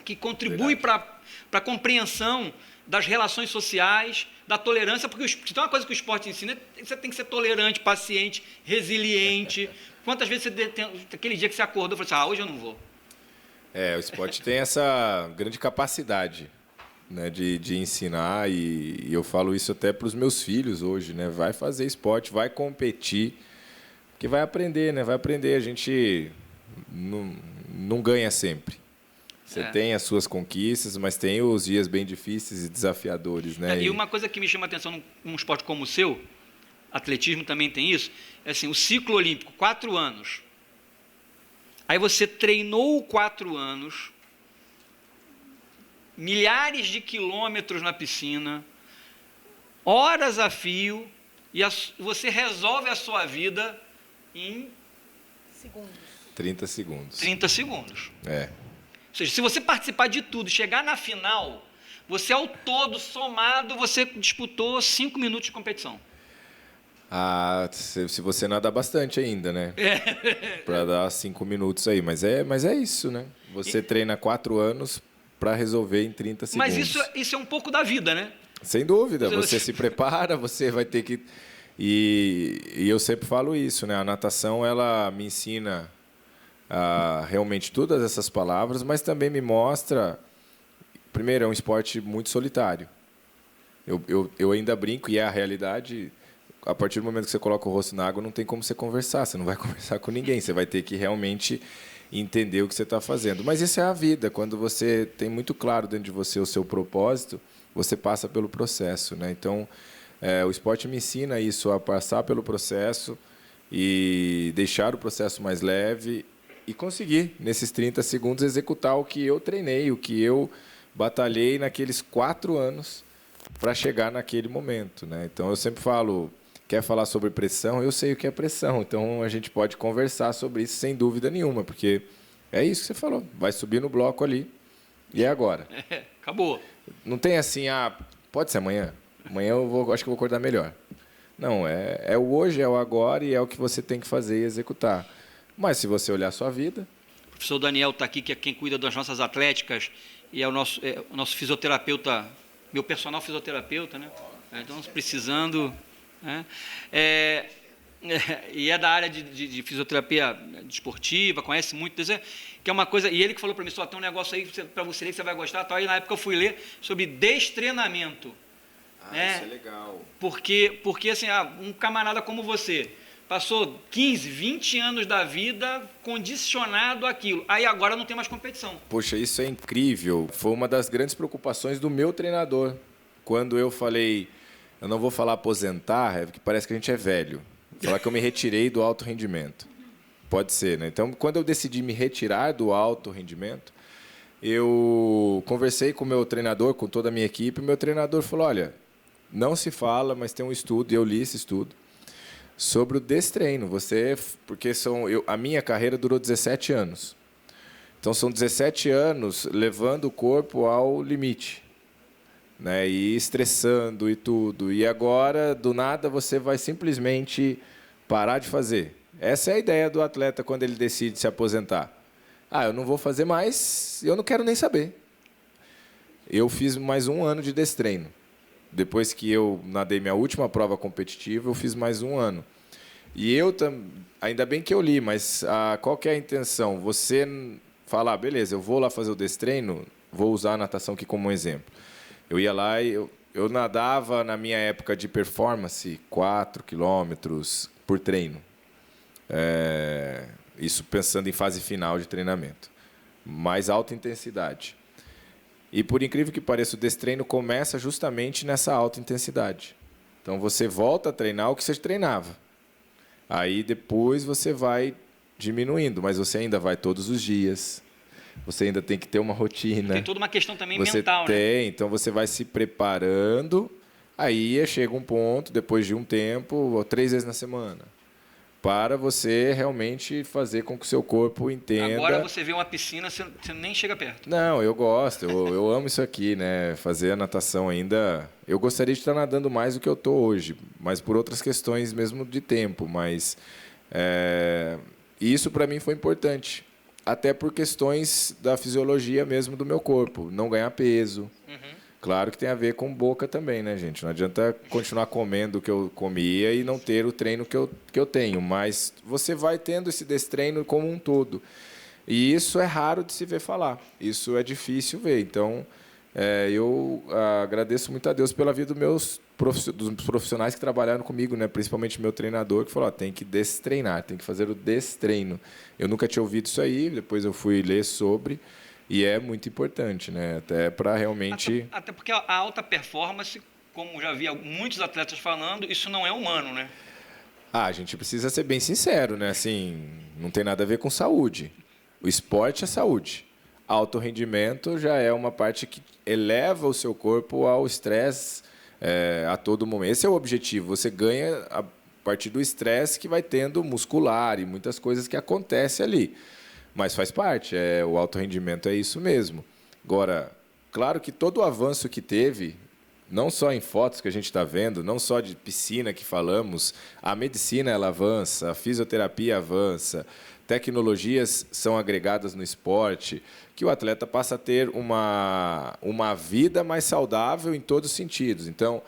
que contribui para a compreensão das relações sociais, da tolerância, porque se tem uma coisa que o esporte ensina, você tem que ser tolerante, paciente, resiliente. Quantas vezes aquele dia que você acordou e falou assim, hoje eu não vou. O esporte tem essa grande capacidade, né, de ensinar, e eu falo isso até para os meus filhos hoje, né? Vai fazer esporte, vai competir, porque vai aprender, né? Vai aprender. A gente não ganha sempre. Você tem as suas conquistas, mas tem os dias bem difíceis e desafiadores, né? E uma coisa que me chama a atenção num esporte como o seu, atletismo também tem isso, é assim, o ciclo olímpico, 4 anos. Aí você treinou 4 anos, milhares de quilômetros na piscina, horas a fio, e você resolve a sua vida em 30 segundos. 30 segundos. Ou seja, se você participar de tudo, chegar na final, você ao todo, somado, você disputou 5 minutos de competição. Se você nadar bastante ainda, né? Para dar 5 minutos aí. Mas é isso, né? Você treina 4 anos para resolver em 30 segundos. Mas isso é um pouco da vida, né? Sem dúvida. Você se prepara, você vai ter que... E eu sempre falo isso, né? A natação, ela me ensina realmente todas essas palavras, mas também me mostra... Primeiro, é um esporte muito solitário. Eu ainda brinco, e é a realidade... a partir do momento que você coloca o rosto na água, não tem como você conversar, você não vai conversar com ninguém, você vai ter que realmente entender o que você está fazendo. Mas isso é a vida, quando você tem muito claro dentro de você o seu propósito, você passa pelo processo, né? Então, o esporte me ensina isso, a passar pelo processo e deixar o processo mais leve e conseguir, nesses 30 segundos, executar o que eu treinei, o que eu batalhei naqueles 4 anos para chegar naquele momento, né? Então, eu sempre falo, quer falar sobre pressão? Eu sei o que é pressão, então a gente pode conversar sobre isso sem dúvida nenhuma, porque é isso que você falou, vai subir no bloco ali, e é agora. Acabou. Não tem assim, pode ser amanhã. Amanhã acho que eu vou acordar melhor. Não, é o hoje, é o agora e é o que você tem que fazer e executar. Mas se você olhar a sua vida... O professor Daniel está aqui, que é quem cuida das nossas atléticas e é o nosso fisioterapeuta, meu personal fisioterapeuta, né? Então, precisando... Né? E é da área de fisioterapia desportiva, conhece muito, que é uma coisa... E ele que falou para mim, só tem um negócio aí para você ler que você vai gostar. Tal. Aí, na época, eu fui ler sobre destreinamento. Isso é legal. Porque assim, um camarada como você passou 15, 20 anos da vida condicionado àquilo. Aí agora não tem mais competição. Poxa, isso é incrível. Foi uma das grandes preocupações do meu treinador. Quando eu falei, eu não vou falar aposentar, porque parece que a gente é velho. Falar que eu me retirei do alto rendimento. Pode ser, né? Então, quando eu decidi me retirar do alto rendimento, eu conversei com o meu treinador, com toda a minha equipe, e o meu treinador falou, olha, não se fala, mas tem um estudo, e eu li esse estudo, sobre o destreino. Porque a minha carreira durou 17 anos. Então, são 17 anos levando o corpo ao limite, né? E estressando e tudo. E agora, do nada, você vai simplesmente parar de fazer. Essa é a ideia do atleta quando ele decide se aposentar. Eu não vou fazer mais, eu não quero nem saber. Eu fiz mais 1 ano de destreino. Depois que eu nadei minha última prova competitiva, eu fiz mais 1 ano. E ainda bem que eu li, mas qual que é a intenção? Você falar, beleza, eu vou lá fazer o destreino, vou usar a natação aqui como um exemplo. Eu ia lá e eu nadava, na minha época de performance, 4 quilômetros por treino. Isso pensando em fase final de treinamento. Mais alta intensidade. E, por incrível que pareça, o destreino começa justamente nessa alta intensidade. Então, você volta a treinar o que você treinava. Aí, depois, você vai diminuindo, mas você ainda vai todos os dias. Você ainda tem que ter uma rotina. Tem toda uma questão também mental, né? Então, você vai se preparando. Aí, chega um ponto, depois de um tempo, 3 vezes na semana. Para você realmente fazer com que o seu corpo entenda... Agora você vê uma piscina, você nem chega perto. Não, eu gosto, eu amo isso aqui, né? Fazer a natação ainda... Eu gostaria de estar nadando mais do que eu estou hoje, mas por outras questões mesmo de tempo. Mas isso para mim foi importante, até por questões da fisiologia mesmo do meu corpo, não ganhar peso. Claro que tem a ver com boca também, né, gente? Não adianta continuar comendo o que eu comia e não ter o treino que eu tenho, mas você vai tendo esse destreino como um todo. E isso é raro de se ver falar, isso é difícil ver. Então, eu agradeço muito a Deus pela vida dos profissionais que trabalharam comigo, né? Principalmente meu treinador, que falou, tem que destreinar, tem que fazer o destreino. Eu nunca tinha ouvido isso aí, depois eu fui ler sobre... E é muito importante, né? Até para realmente... Até porque a alta performance, como já vi muitos atletas falando, isso não é humano, né? A gente precisa ser bem sincero, né? Assim, não tem nada a ver com saúde. O esporte é saúde. Alto rendimento já é uma parte que eleva o seu corpo ao estresse a todo momento. Esse é o objetivo. Você ganha a partir do estresse que vai tendo muscular e muitas coisas que acontecem ali. Mas faz parte, o alto rendimento é isso mesmo. Agora, claro que todo o avanço que teve, não só em fotos que a gente está vendo, não só de piscina que falamos, a medicina ela avança, a fisioterapia avança, tecnologias são agregadas no esporte, que o atleta passa a ter uma vida mais saudável em todos os sentidos. Então,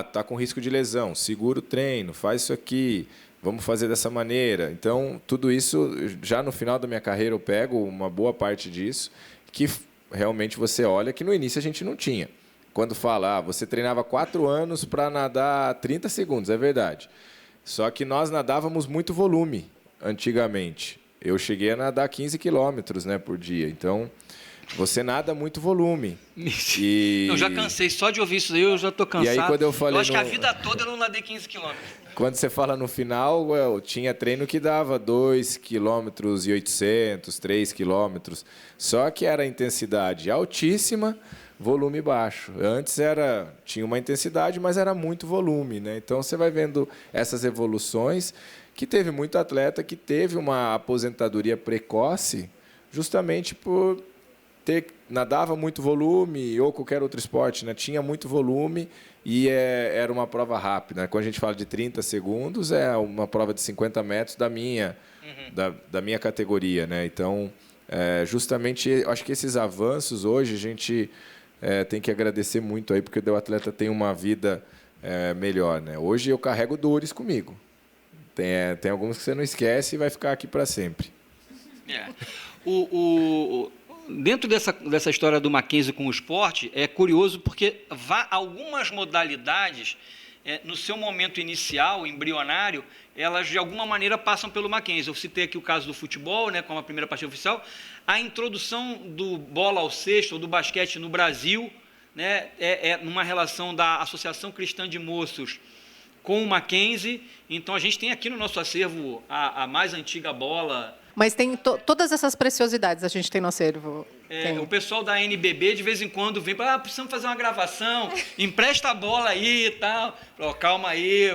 está com risco de lesão, segura o treino, faz isso aqui... Vamos fazer dessa maneira. Então, tudo isso, já no final da minha carreira, eu pego uma boa parte disso, que realmente você olha que no início a gente não tinha. quando fala, você treinava 4 anos para nadar 30 segundos, é verdade. Só que nós nadávamos muito volume antigamente. Eu cheguei a nadar 15 quilômetros, né, por dia. Então, você nada muito volume. E... Eu já cansei só de ouvir isso aí, eu já estou cansado. E aí, quando eu falei acho que a vida toda eu não nadei 15 quilômetros. Quando você fala no final, eu tinha treino que dava 2,8 km, 3 km. Só que era intensidade altíssima, volume baixo. Antes tinha uma intensidade, mas era muito volume, né? Então você vai vendo essas evoluções, que teve muito atleta que teve uma aposentadoria precoce, justamente por nadava muito volume, ou qualquer outro esporte, né? Tinha muito volume e era uma prova rápida. Quando a gente fala de 30 segundos, é uma prova de 50 metros da minha categoria, né? Então, justamente, acho que esses avanços hoje a gente tem que agradecer muito aí, porque o atleta tem uma vida melhor, né? Hoje eu carrego dores comigo. Tem alguns que você não esquece e vai ficar aqui para sempre. Dentro dessa história do Mackenzie com o esporte, é curioso porque algumas modalidades, no seu momento inicial, embrionário, elas de alguma maneira passam pelo Mackenzie. Eu citei aqui o caso do futebol, né, como a primeira partida oficial. A introdução do bola ao cesto ou do basquete no Brasil, né, numa relação da Associação Cristã de Moços com o Mackenzie. Então, a gente tem aqui no nosso acervo a mais antiga bola. Mas tem todas essas preciosidades a gente tem no acervo. O pessoal da NBB, de vez em quando, vem para precisamos fazer uma gravação, empresta a bola aí e tal. Calma aí,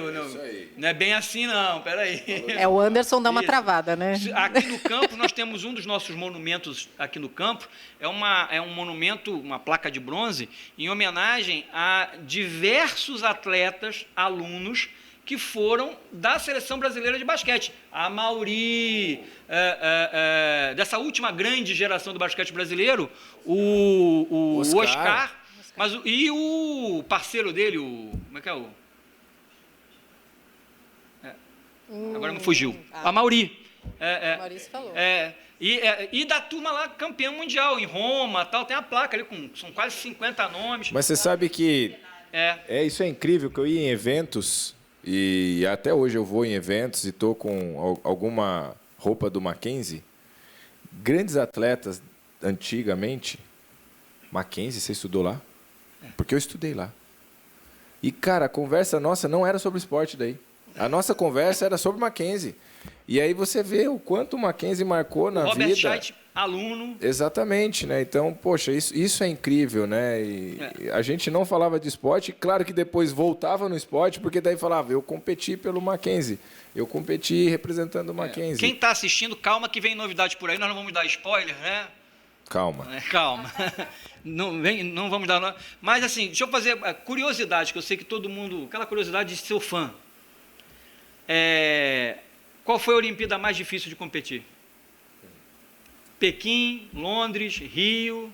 não é bem assim, não, peraí. O Anderson dá uma travada, né? Aqui no campo, nós temos um dos nossos monumentos aqui no campo, é um monumento, uma placa de bronze, em homenagem a diversos atletas, alunos, que foram da Seleção Brasileira de Basquete. A Mauri, dessa última grande geração do basquete brasileiro, o Oscar, e o parceiro dele, como é que é o... agora me fugiu. A Mauri. Maurício falou. E da turma lá, campeão mundial, em Roma, tal, tem a placa ali, são quase 50 nomes. Mas você sabe que isso é incrível, que eu ia em eventos... E até hoje eu vou em eventos e estou com alguma roupa do Mackenzie. Grandes atletas, antigamente... Mackenzie, você estudou lá? Porque eu estudei lá. E, cara, a conversa nossa não era sobre esporte daí. A nossa conversa era sobre Mackenzie. E aí você vê o quanto o Mackenzie marcou na vida. Robert Scheidt, aluno. Exatamente, né? Então, poxa, isso é incrível, né? E a gente não falava de esporte, claro que depois voltava no esporte, porque daí falava, eu competi pelo Mackenzie, eu competi representando o Mackenzie. Quem está assistindo, calma que vem novidade por aí, nós não vamos dar spoiler, né? Calma. Calma. Não vamos dar... Mas, assim, deixa eu fazer a curiosidade, que eu sei que todo mundo... Aquela curiosidade de ser fã. Qual foi a Olimpíada mais difícil de competir? Pequim, Londres, Rio?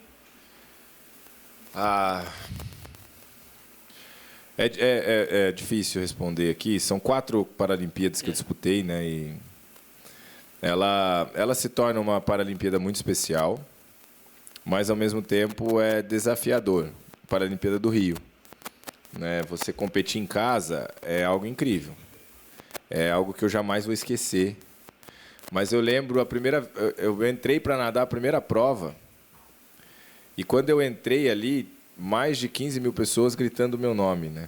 É difícil responder aqui. São 4 Paralimpíadas que eu disputei, né? E ela se torna uma Paralimpíada muito especial, mas ao mesmo tempo é desafiador. Paralimpíada do Rio, né? Você competir em casa é algo incrível. É algo que eu jamais vou esquecer. Mas eu lembro eu entrei para nadar a primeira prova, e quando eu entrei ali, mais de 15 mil pessoas gritando o meu nome, né?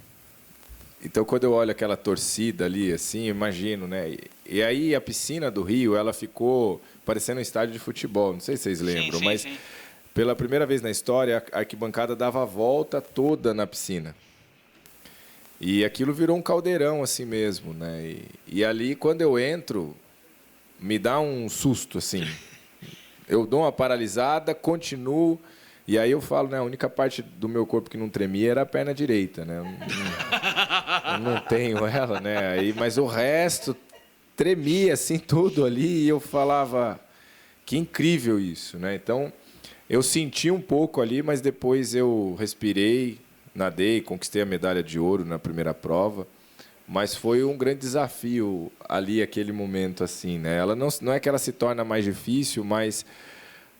Então, quando eu olho aquela torcida ali, assim, imagino, né? E aí a piscina do Rio, ela ficou parecendo um estádio de futebol. Não sei se vocês lembram, mas sim. Pela primeira vez na história, a arquibancada dava a volta toda na piscina. E aquilo virou um caldeirão assim mesmo, né? E ali, quando eu entro, me dá um susto, assim. Eu dou uma paralisada, continuo, e aí eu falo, né? A única parte do meu corpo que não tremia era a perna direita, né? Eu não tenho ela, né? Mas o resto tremia, assim, tudo ali, e eu falava, que incrível isso, né? Então, eu senti um pouco ali, mas depois eu respirei, nadei, conquistei a medalha de ouro na primeira prova, mas foi um grande desafio ali, aquele momento, assim, né? Ela não é que ela se torna mais difícil, mas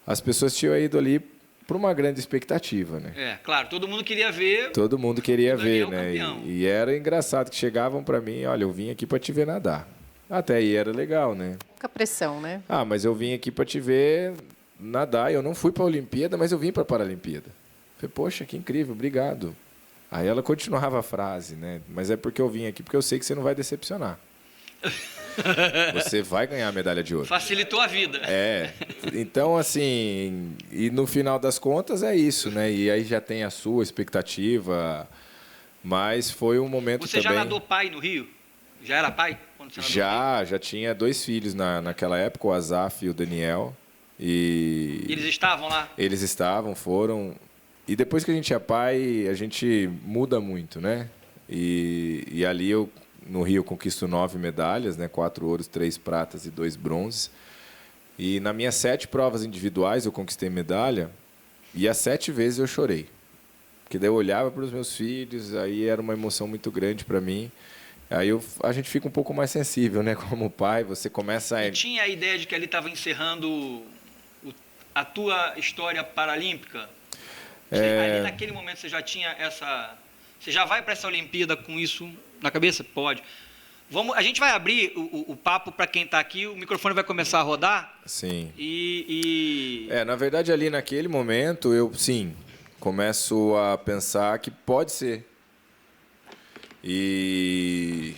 as pessoas tinham ido ali por uma grande expectativa, né? Claro, todo mundo queria ver. Todo mundo queria o ver, Daniel né? campeão. E era engraçado que chegavam para mim, olha, eu vim aqui para te ver nadar. Até aí era legal, né? Pouca pressão, né? Ah, mas eu vim aqui para te ver nadar. Eu não fui para a Olimpíada, mas eu vim para a Paralimpíada. Falei, poxa, que incrível, obrigado. Aí ela continuava a frase, né? Mas é porque eu vim aqui porque eu sei que você não vai decepcionar. Você vai ganhar a medalha de ouro. Facilitou a vida. Então, assim, e no final das contas é isso, né? E aí já tem a sua expectativa, mas foi um momento Você também... já nadou pai no Rio? Já era pai? Quando você nadou no Rio? Já tinha 2 filhos naquela época, o Azaf e o Daniel. E eles estavam lá? Eles estavam, foram... E depois que a gente é pai, a gente muda muito, né? E ali eu, no Rio, conquisto 9 medalhas, né? 4 ouros, 3 pratas e 2 bronzes. E nas minhas 7 provas individuais eu conquistei medalha e as 7 vezes eu chorei. Porque daí eu olhava para os meus filhos, aí era uma emoção muito grande para mim. Aí a gente fica um pouco mais sensível, né? Como pai, você começa a... E tinha a ideia de que ali estava encerrando a tua história paralímpica? Ali naquele momento você já tinha essa... Você já vai para essa Olimpíada com isso na cabeça? Pode. A gente vai abrir o papo para quem está aqui, o microfone vai começar a rodar. Sim. Na verdade, ali naquele momento, eu, sim, começo a pensar que pode ser. E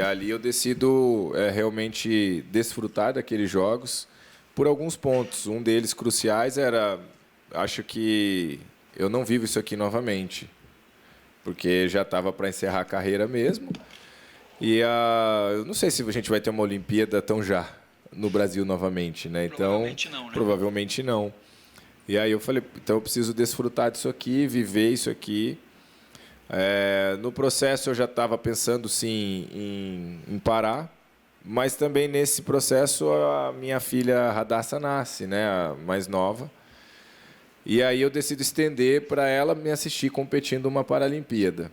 ali eu decido realmente desfrutar daqueles jogos por alguns pontos. Um deles cruciais era, acho que eu não vivo isso aqui novamente, porque já estava para encerrar a carreira mesmo. E eu não sei se a gente vai ter uma Olimpíada tão já no Brasil novamente, né? Então, provavelmente não, né? Provavelmente não. E aí eu falei, então eu preciso desfrutar disso aqui, viver isso aqui. No processo eu já estava pensando sim em parar, mas também nesse processo a minha filha Radassa nasce, né, a mais nova. E aí eu decido estender para ela me assistir competindo uma Paralimpíada.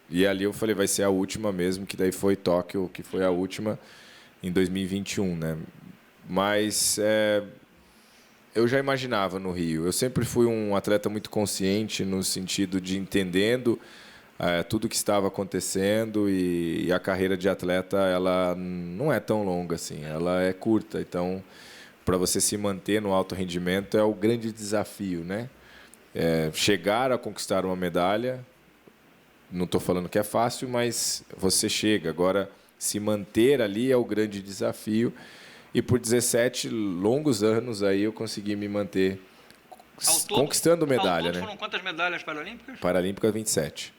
E ali eu falei, vai ser a última mesmo, que daí foi Tóquio, que foi a última em 2021, né? Mas eu já imaginava no Rio. Eu sempre fui um atleta muito consciente no sentido de entendendo tudo o que estava acontecendo e a carreira de atleta ela não é tão longa assim, ela é curta. Então, para você se manter no alto rendimento é o grande desafio, né? Chegar a conquistar uma medalha, não estou falando que é fácil, mas você chega. Agora, se manter ali é o grande desafio. E por 17 longos anos aí eu consegui me manter conquistando medalha, né? Foram quantas medalhas paralímpicas? Paralímpicas 27.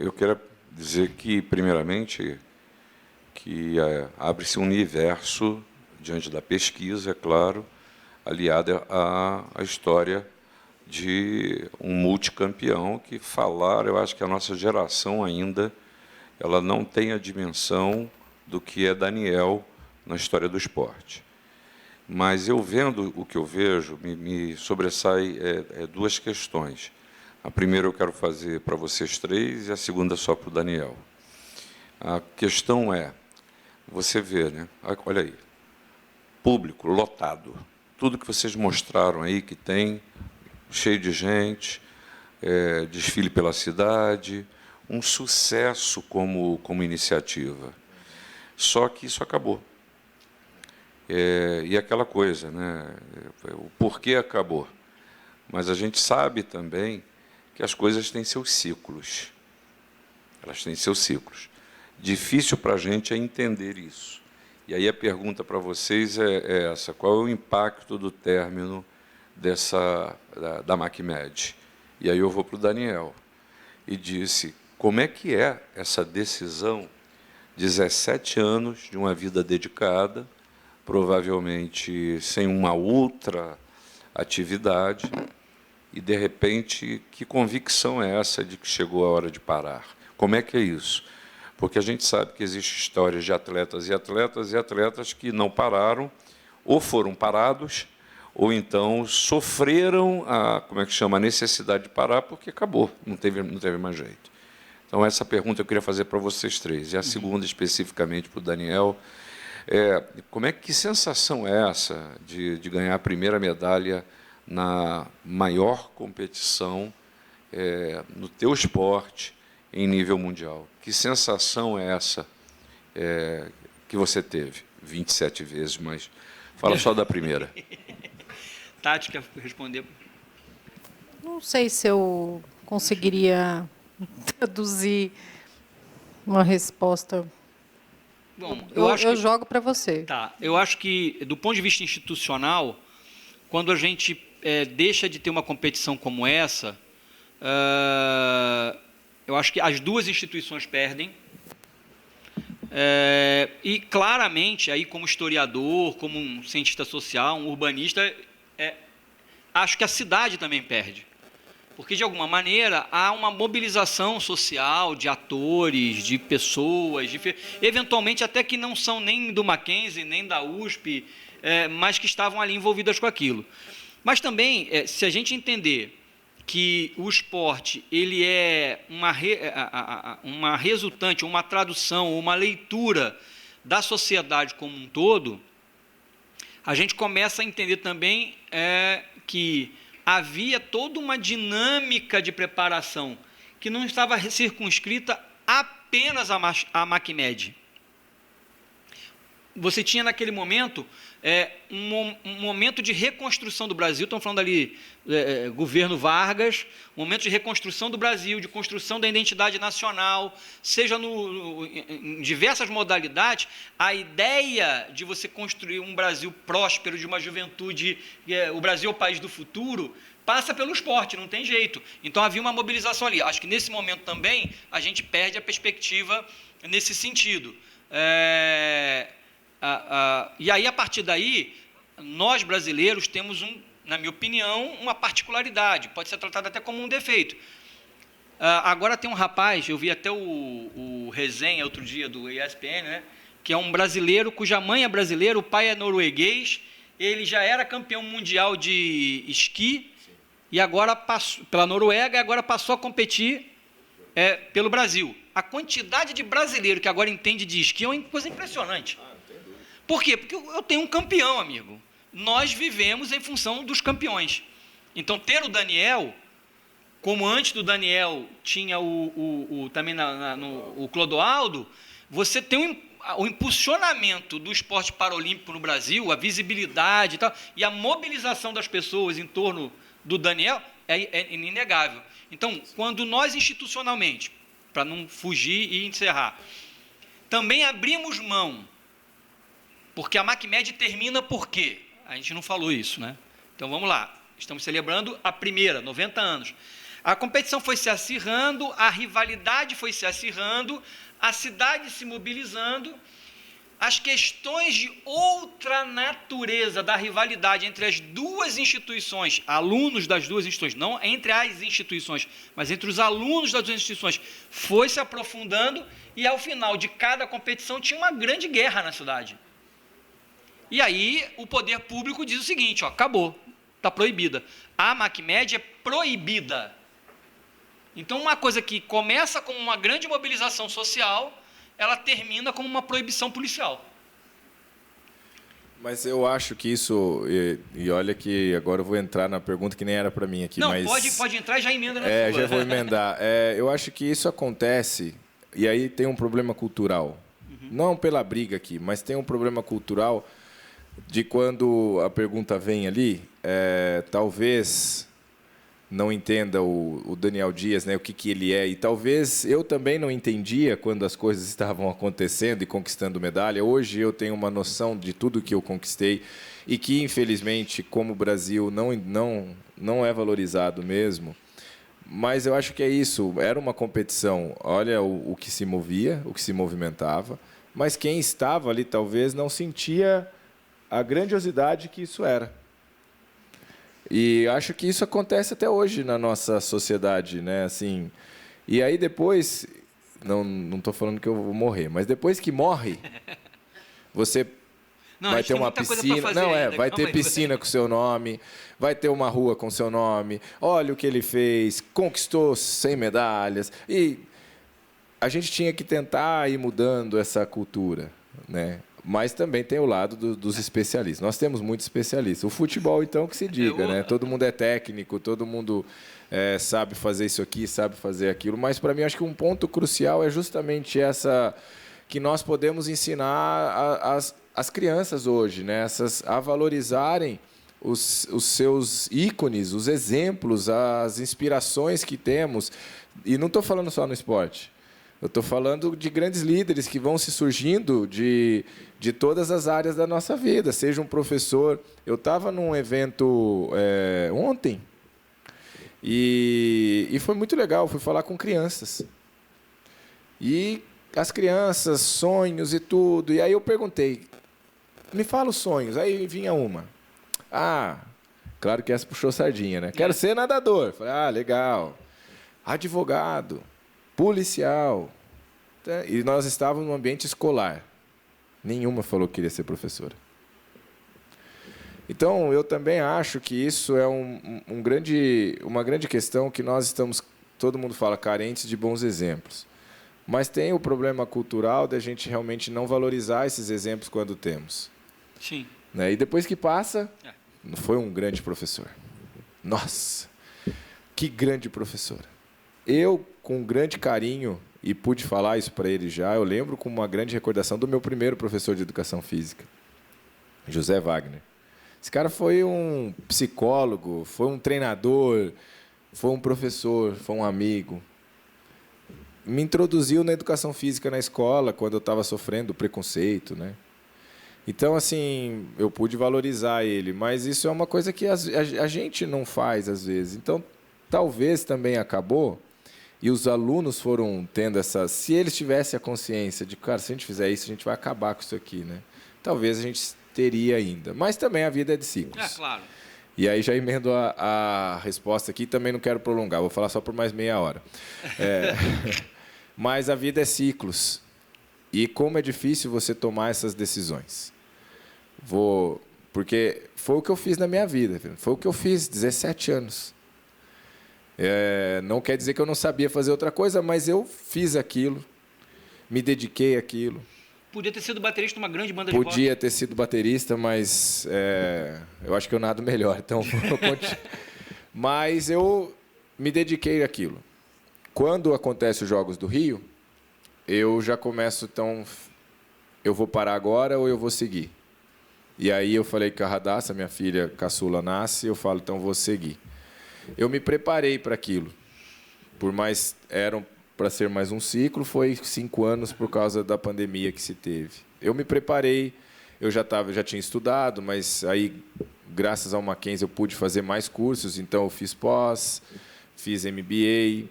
Eu quero dizer que, primeiramente, que abre-se um universo diante da pesquisa, é claro, aliada à história de um multicampeão que eu acho que a nossa geração ainda ela não tem a dimensão do que é Daniel na história do esporte. Mas eu vendo o que eu vejo, me sobressai 2 questões. A primeira eu quero fazer para vocês 3 e a segunda só para o Daniel. A questão você vê, né? Olha aí, público lotado, tudo que vocês mostraram aí que tem, cheio de gente, desfile pela cidade, um sucesso como iniciativa. Só que isso acabou. E aquela coisa, né? O porquê acabou. Mas a gente sabe também que as coisas têm seus ciclos. Elas têm seus ciclos. Difícil para a gente é entender isso. E aí a pergunta para vocês é essa: qual é o impacto do término da MacMed? E aí eu vou para o Daniel e disse, como é que é essa decisão, 17 anos de uma vida dedicada, provavelmente sem uma outra atividade, e, de repente, que convicção é essa de que chegou a hora de parar? Como é que é isso? Porque a gente sabe que existem histórias de atletas e atletas e atletas que não pararam, ou foram parados, ou então sofreram a necessidade de parar porque acabou, não teve mais jeito. Então, essa pergunta eu queria fazer para vocês 3. E a segunda, especificamente, para o Daniel. Que sensação é essa de ganhar a primeira medalha na maior competição no teu esporte em nível mundial? Que sensação é essa que você teve? 27 vezes, mas fala só da primeira. Tati, quer responder? Não sei se eu conseguiria traduzir uma resposta. Bom, eu jogo para você. Tá. Eu acho que, do ponto de vista institucional, quando a gente deixa de ter uma competição como essa, eu acho que as duas instituições perdem. E, claramente, aí, como historiador, como um cientista social, um urbanista, acho que a cidade também perde. Porque, de alguma maneira, há uma mobilização social de atores, de pessoas, eventualmente até que não são nem do Mackenzie, nem da USP, mas que estavam ali envolvidas com aquilo. Mas também, se a gente entender que o esporte ele é uma resultante, uma tradução, uma leitura da sociedade como um todo, a gente começa a entender também que havia toda uma dinâmica de preparação que não estava circunscrita apenas à MacMed. Você tinha, naquele momento, um momento de reconstrução do Brasil, estamos falando ali, governo Vargas, um momento de reconstrução do Brasil, de construção da identidade nacional, seja em diversas modalidades. A ideia de você construir um Brasil próspero, de uma juventude, o Brasil é o país do futuro, passa pelo esporte, não tem jeito. Então, havia uma mobilização ali. Acho que, nesse momento também, a gente perde a perspectiva nesse sentido. E aí, a partir daí, nós brasileiros temos, na minha opinião, uma particularidade, pode ser tratado até como um defeito. Agora tem um rapaz, eu vi até o resenha outro dia do ESPN, né, que é um brasileiro cuja mãe é brasileira, o pai é norueguês, ele já era campeão mundial de esqui, e agora passou pela Noruega, e agora passou a competir pelo Brasil. A quantidade de brasileiro que agora entende de esqui é uma coisa impressionante. Por quê? Porque eu tenho um campeão, amigo. Nós vivemos em função dos campeões. Então, ter o Daniel, como antes do Daniel tinha também o Clodoaldo, você tem o impulsionamento do esporte paralímpico no Brasil, a visibilidade e a mobilização das pessoas em torno do Daniel é inegável. Então, quando nós institucionalmente, para não fugir e encerrar, também abrimos mão, porque a MacMed termina por quê? A gente não falou isso, né? Então, vamos lá. Estamos celebrando a primeira, 90 anos. A competição foi se acirrando, a rivalidade foi se acirrando, a cidade se mobilizando, as questões de outra natureza da rivalidade entre as duas instituições, alunos das duas instituições, não entre as instituições, mas entre os alunos das duas instituições, foi se aprofundando e, ao final de cada competição, tinha uma grande guerra na cidade. E aí o poder público diz o seguinte, acabou, está proibida. A MacMed é proibida. Então, uma coisa que começa como uma grande mobilização social, ela termina como uma proibição policial. Mas eu acho que isso... E olha que agora eu vou entrar na pergunta que nem era para mim aqui. Não, mas, pode entrar e já emenda na sua. Já vou emendar. Eu acho que isso acontece, e aí tem um problema cultural. Não pela briga aqui, mas tem um problema cultural de quando a pergunta vem ali, talvez não entenda o Daniel Dias, né, o que ele é, e talvez eu também não entendia quando as coisas estavam acontecendo e conquistando medalha. Hoje eu tenho uma noção de tudo que eu conquistei e que, infelizmente, como o Brasil não é valorizado mesmo, mas eu acho que é isso, era uma competição, olha o que se movia, o que se movimentava, mas quem estava ali talvez não sentia a grandiosidade que isso era. E acho que isso acontece até hoje na nossa sociedade, né? Assim, e aí depois, não estou falando que eu vou morrer, mas depois que morre, você vai ter uma piscina, vai ter piscina com seu nome, vai ter uma rua com seu nome. Olha o que ele fez, conquistou 100 medalhas e a gente tinha que tentar ir mudando essa cultura, né? Mas também tem o lado dos especialistas. Nós temos muitos especialistas. O futebol, então, que se diga, né? Todo mundo é técnico, todo mundo sabe fazer isso aqui, sabe fazer aquilo. Mas, para mim, acho que um ponto crucial é justamente essa que nós podemos ensinar as crianças hoje, né? A valorizarem os seus ícones, os exemplos, as inspirações que temos. E não estou falando só no esporte. Eu estou falando de grandes líderes que vão se surgindo de todas as áreas da nossa vida, seja um professor. Eu estava num evento ontem e foi muito legal, fui falar com crianças. E as crianças, sonhos e tudo. E aí eu perguntei, me fala os sonhos. Aí vinha uma. Claro que essa puxou sardinha, né? Quero ser nadador. Falei, legal. Advogado. Policial. E nós estávamos num ambiente escolar. Nenhuma falou que queria ser professora. Então, eu também acho que isso é uma grande questão que nós estamos, todo mundo fala, carentes de bons exemplos. Mas tem o problema cultural da gente realmente não valorizar esses exemplos quando temos. Sim. Né? E depois que passa, foi um grande professor. Nossa, que grande professora. Eu, com grande carinho, e pude falar isso para ele já, eu lembro com uma grande recordação do meu primeiro professor de educação física, José Wagner. Esse cara foi um psicólogo, foi um treinador, foi um professor, foi um amigo. Me introduziu na educação física na escola, quando eu estava sofrendo preconceito, né? Então, assim, eu pude valorizar ele, mas isso é uma coisa que a gente não faz, às vezes. Então, talvez também acabou, e os alunos foram tendo essa... Se eles tivessem a consciência de, cara, se a gente fizer isso, a gente vai acabar com isso aqui, né? Talvez a gente teria ainda. Mas também a vida é de ciclos. Claro. E aí já emendo a resposta aqui, também não quero prolongar, vou falar só por mais meia hora. Mas a vida é ciclos. E como é difícil você tomar essas decisões. Porque foi o que eu fiz na minha vida. Foi o que eu fiz, 17 anos. Não quer dizer que eu não sabia fazer outra coisa, mas eu fiz aquilo, me dediquei àquilo. Podia ter sido baterista de uma grande banda de rock. Podia ter sido baterista, mas eu acho que eu nado melhor. Então, mas eu me dediquei àquilo. Quando acontecem os Jogos do Rio, eu já começo, então, eu vou parar agora ou eu vou seguir? E aí eu falei com a Radassa, minha filha caçula nasce, eu falo, então vou seguir. Eu me preparei para aquilo. Por mais eram para ser mais um ciclo, foi 5 anos por causa da pandemia que se teve. Eu me preparei, eu já tinha estudado, mas aí, graças ao Mackenzie, eu pude fazer mais cursos, então eu fiz pós, fiz MBA,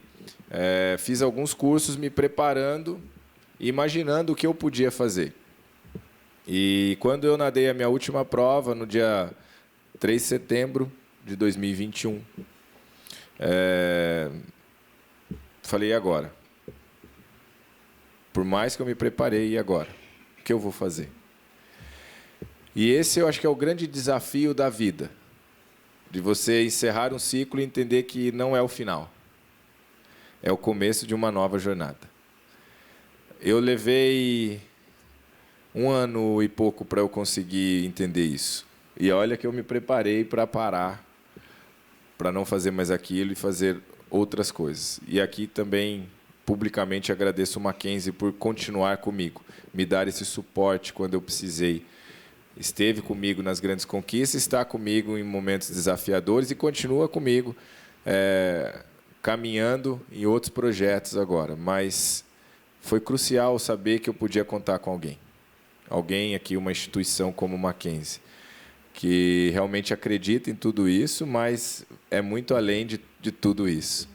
fiz alguns cursos me preparando e imaginando o que eu podia fazer. E quando eu nadei a minha última prova, no dia 3 de setembro de 2021, falei, e agora? Por mais que eu me preparei, e agora? O que eu vou fazer? E esse eu acho que é o grande desafio da vida, de você encerrar um ciclo e entender que não é o final. É o começo de uma nova jornada. Eu levei 1 ano e pouco para eu conseguir entender isso. E olha que eu me preparei para parar, para não fazer mais aquilo e fazer outras coisas. E aqui também, publicamente, agradeço o Mackenzie por continuar comigo, me dar esse suporte quando eu precisei. Esteve comigo nas grandes conquistas, está comigo em momentos desafiadores e continua comigo, caminhando em outros projetos agora. Mas foi crucial saber que eu podia contar com alguém. Alguém aqui, uma instituição como o Mackenzie, que realmente acredita em tudo isso, mas é muito além de tudo isso.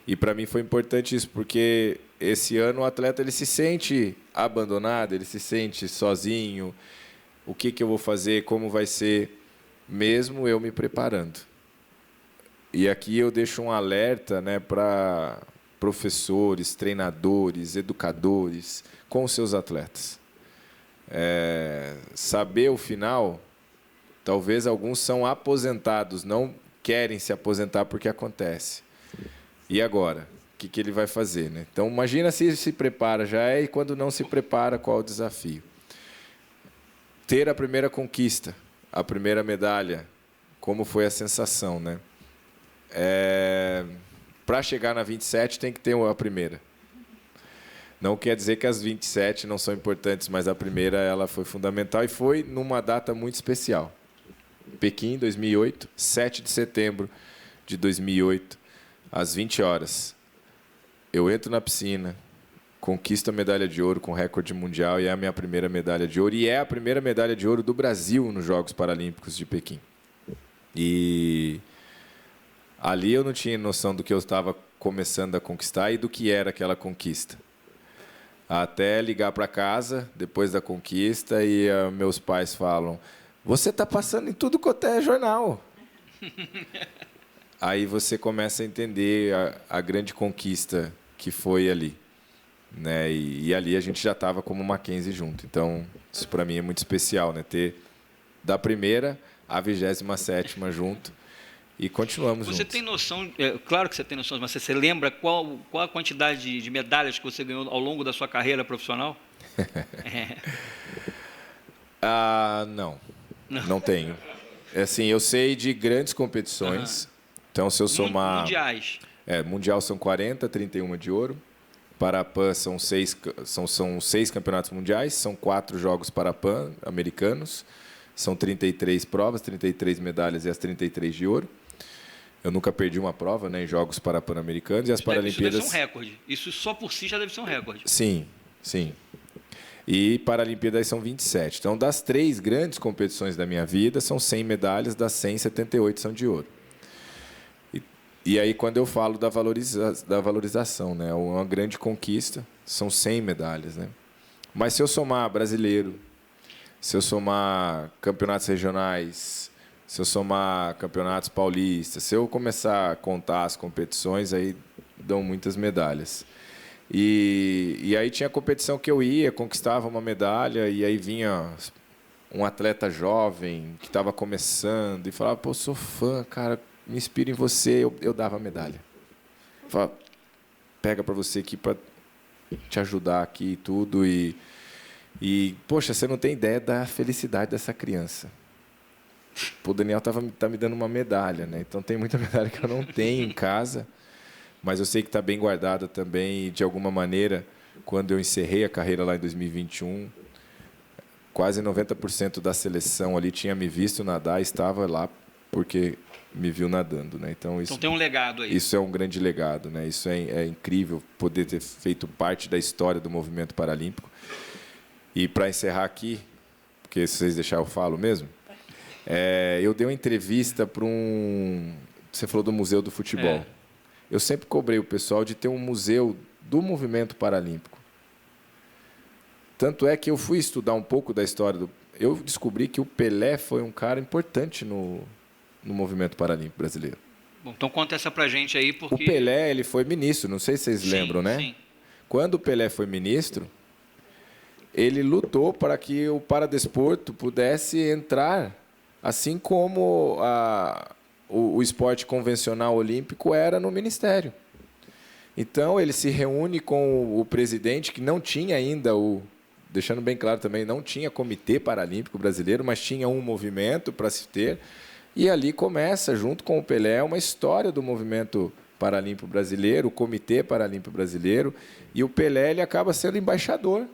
E para mim foi importante isso, porque esse ano o atleta ele se sente abandonado, ele se sente sozinho. O que eu vou fazer, como vai ser, mesmo eu me preparando. E aqui eu deixo um alerta, né, para professores, treinadores, educadores, com os seus atletas. Saber o final, talvez alguns são aposentados, não querem se aposentar porque acontece. E agora? O que ele vai fazer, né? Então, imagina se se prepara já e quando não se prepara, qual o desafio? ter a primeira conquista, a primeira medalha, como foi a sensação, né? Para chegar na 27 tem que ter a primeira. Não quer dizer que as 27 não são importantes, mas a primeira ela foi fundamental e foi numa data muito especial. Pequim, 2008, 7 de setembro de 2008, às 20 horas. Eu entro na piscina, conquisto a medalha de ouro com recorde mundial e é a minha primeira medalha de ouro. E é a primeira medalha de ouro do Brasil nos Jogos Paralímpicos de Pequim. E ali eu não tinha noção do que eu estava começando a conquistar e do que era aquela conquista. Até ligar para casa, depois da conquista, e meus pais falam, você está passando em tudo quanto é jornal. Aí você começa a entender a grande conquista que foi ali. Né? E ali a gente já estava como Mackenzie junto. Então, isso para mim é muito especial, né? Ter da primeira à 27ª junto. E continuamos juntos. Você tem noção, claro que você tem noção, mas você lembra qual a quantidade de medalhas que você ganhou ao longo da sua carreira profissional? Não tenho. Assim, eu sei de grandes competições. Então, se eu somar... Mundiais. Mundial são 40, 31 de ouro. Parapan são 6 campeonatos mundiais, são 4 jogos Parapan americanos. São 33 provas, 33 medalhas e as 33 de ouro. Eu nunca perdi uma prova, né, em Jogos Pan-Americanos e as Paralimpíadas. Isso deve ser um recorde. Isso só por si já deve ser um recorde. Sim, sim. E Paralimpíadas são 27. Então, das 3 grandes competições da minha vida, são 100 medalhas, das 100, 78 são de ouro. E aí, quando eu falo da valorização, né, uma grande conquista, são 100 medalhas. Né? Mas se eu somar brasileiro, se eu somar campeonatos regionais, se eu somar campeonatos paulistas, se eu começar a contar as competições, aí dão muitas medalhas. E aí tinha competição que eu ia, conquistava uma medalha, e aí vinha um atleta jovem que estava começando e falava, pô, sou fã, cara, me inspiro em você, eu dava a medalha. Falava, pega para você aqui para te ajudar aqui e tudo, e, poxa, você não tem ideia da felicidade dessa criança. O Daniel tá me dando uma medalha, né? Então tem muita medalha que eu não tenho em casa, mas eu sei que está bem guardada também. E, de alguma maneira, quando eu encerrei a carreira lá em 2021, quase 90% da seleção ali tinha me visto nadar e estava lá porque me viu nadando, né? Então tem um legado aí. Isso é um grande legado, né? Isso é incrível poder ter feito parte da história do movimento paralímpico. E para encerrar aqui, porque se vocês deixarem eu falo mesmo, eu dei uma entrevista para você falou do Museu do Futebol. Eu sempre cobrei o pessoal de ter um museu do movimento paralímpico. Tanto é que eu fui estudar um pouco da história eu descobri que o Pelé foi um cara importante no movimento paralímpico brasileiro. Bom, então conta essa pra gente aí, porque... O Pelé, ele foi ministro, não sei se vocês lembram, né? Sim. Quando o Pelé foi ministro, ele lutou para que o paradesporto pudesse entrar, assim como o esporte convencional olímpico era no Ministério. Então, ele se reúne com o presidente, que não tinha ainda deixando bem claro também, não tinha Comitê Paralímpico Brasileiro, mas tinha um movimento para se ter. E ali começa, junto com o Pelé, uma história do movimento paralímpico brasileiro, o Comitê Paralímpico Brasileiro. E o Pelé ele acaba sendo embaixador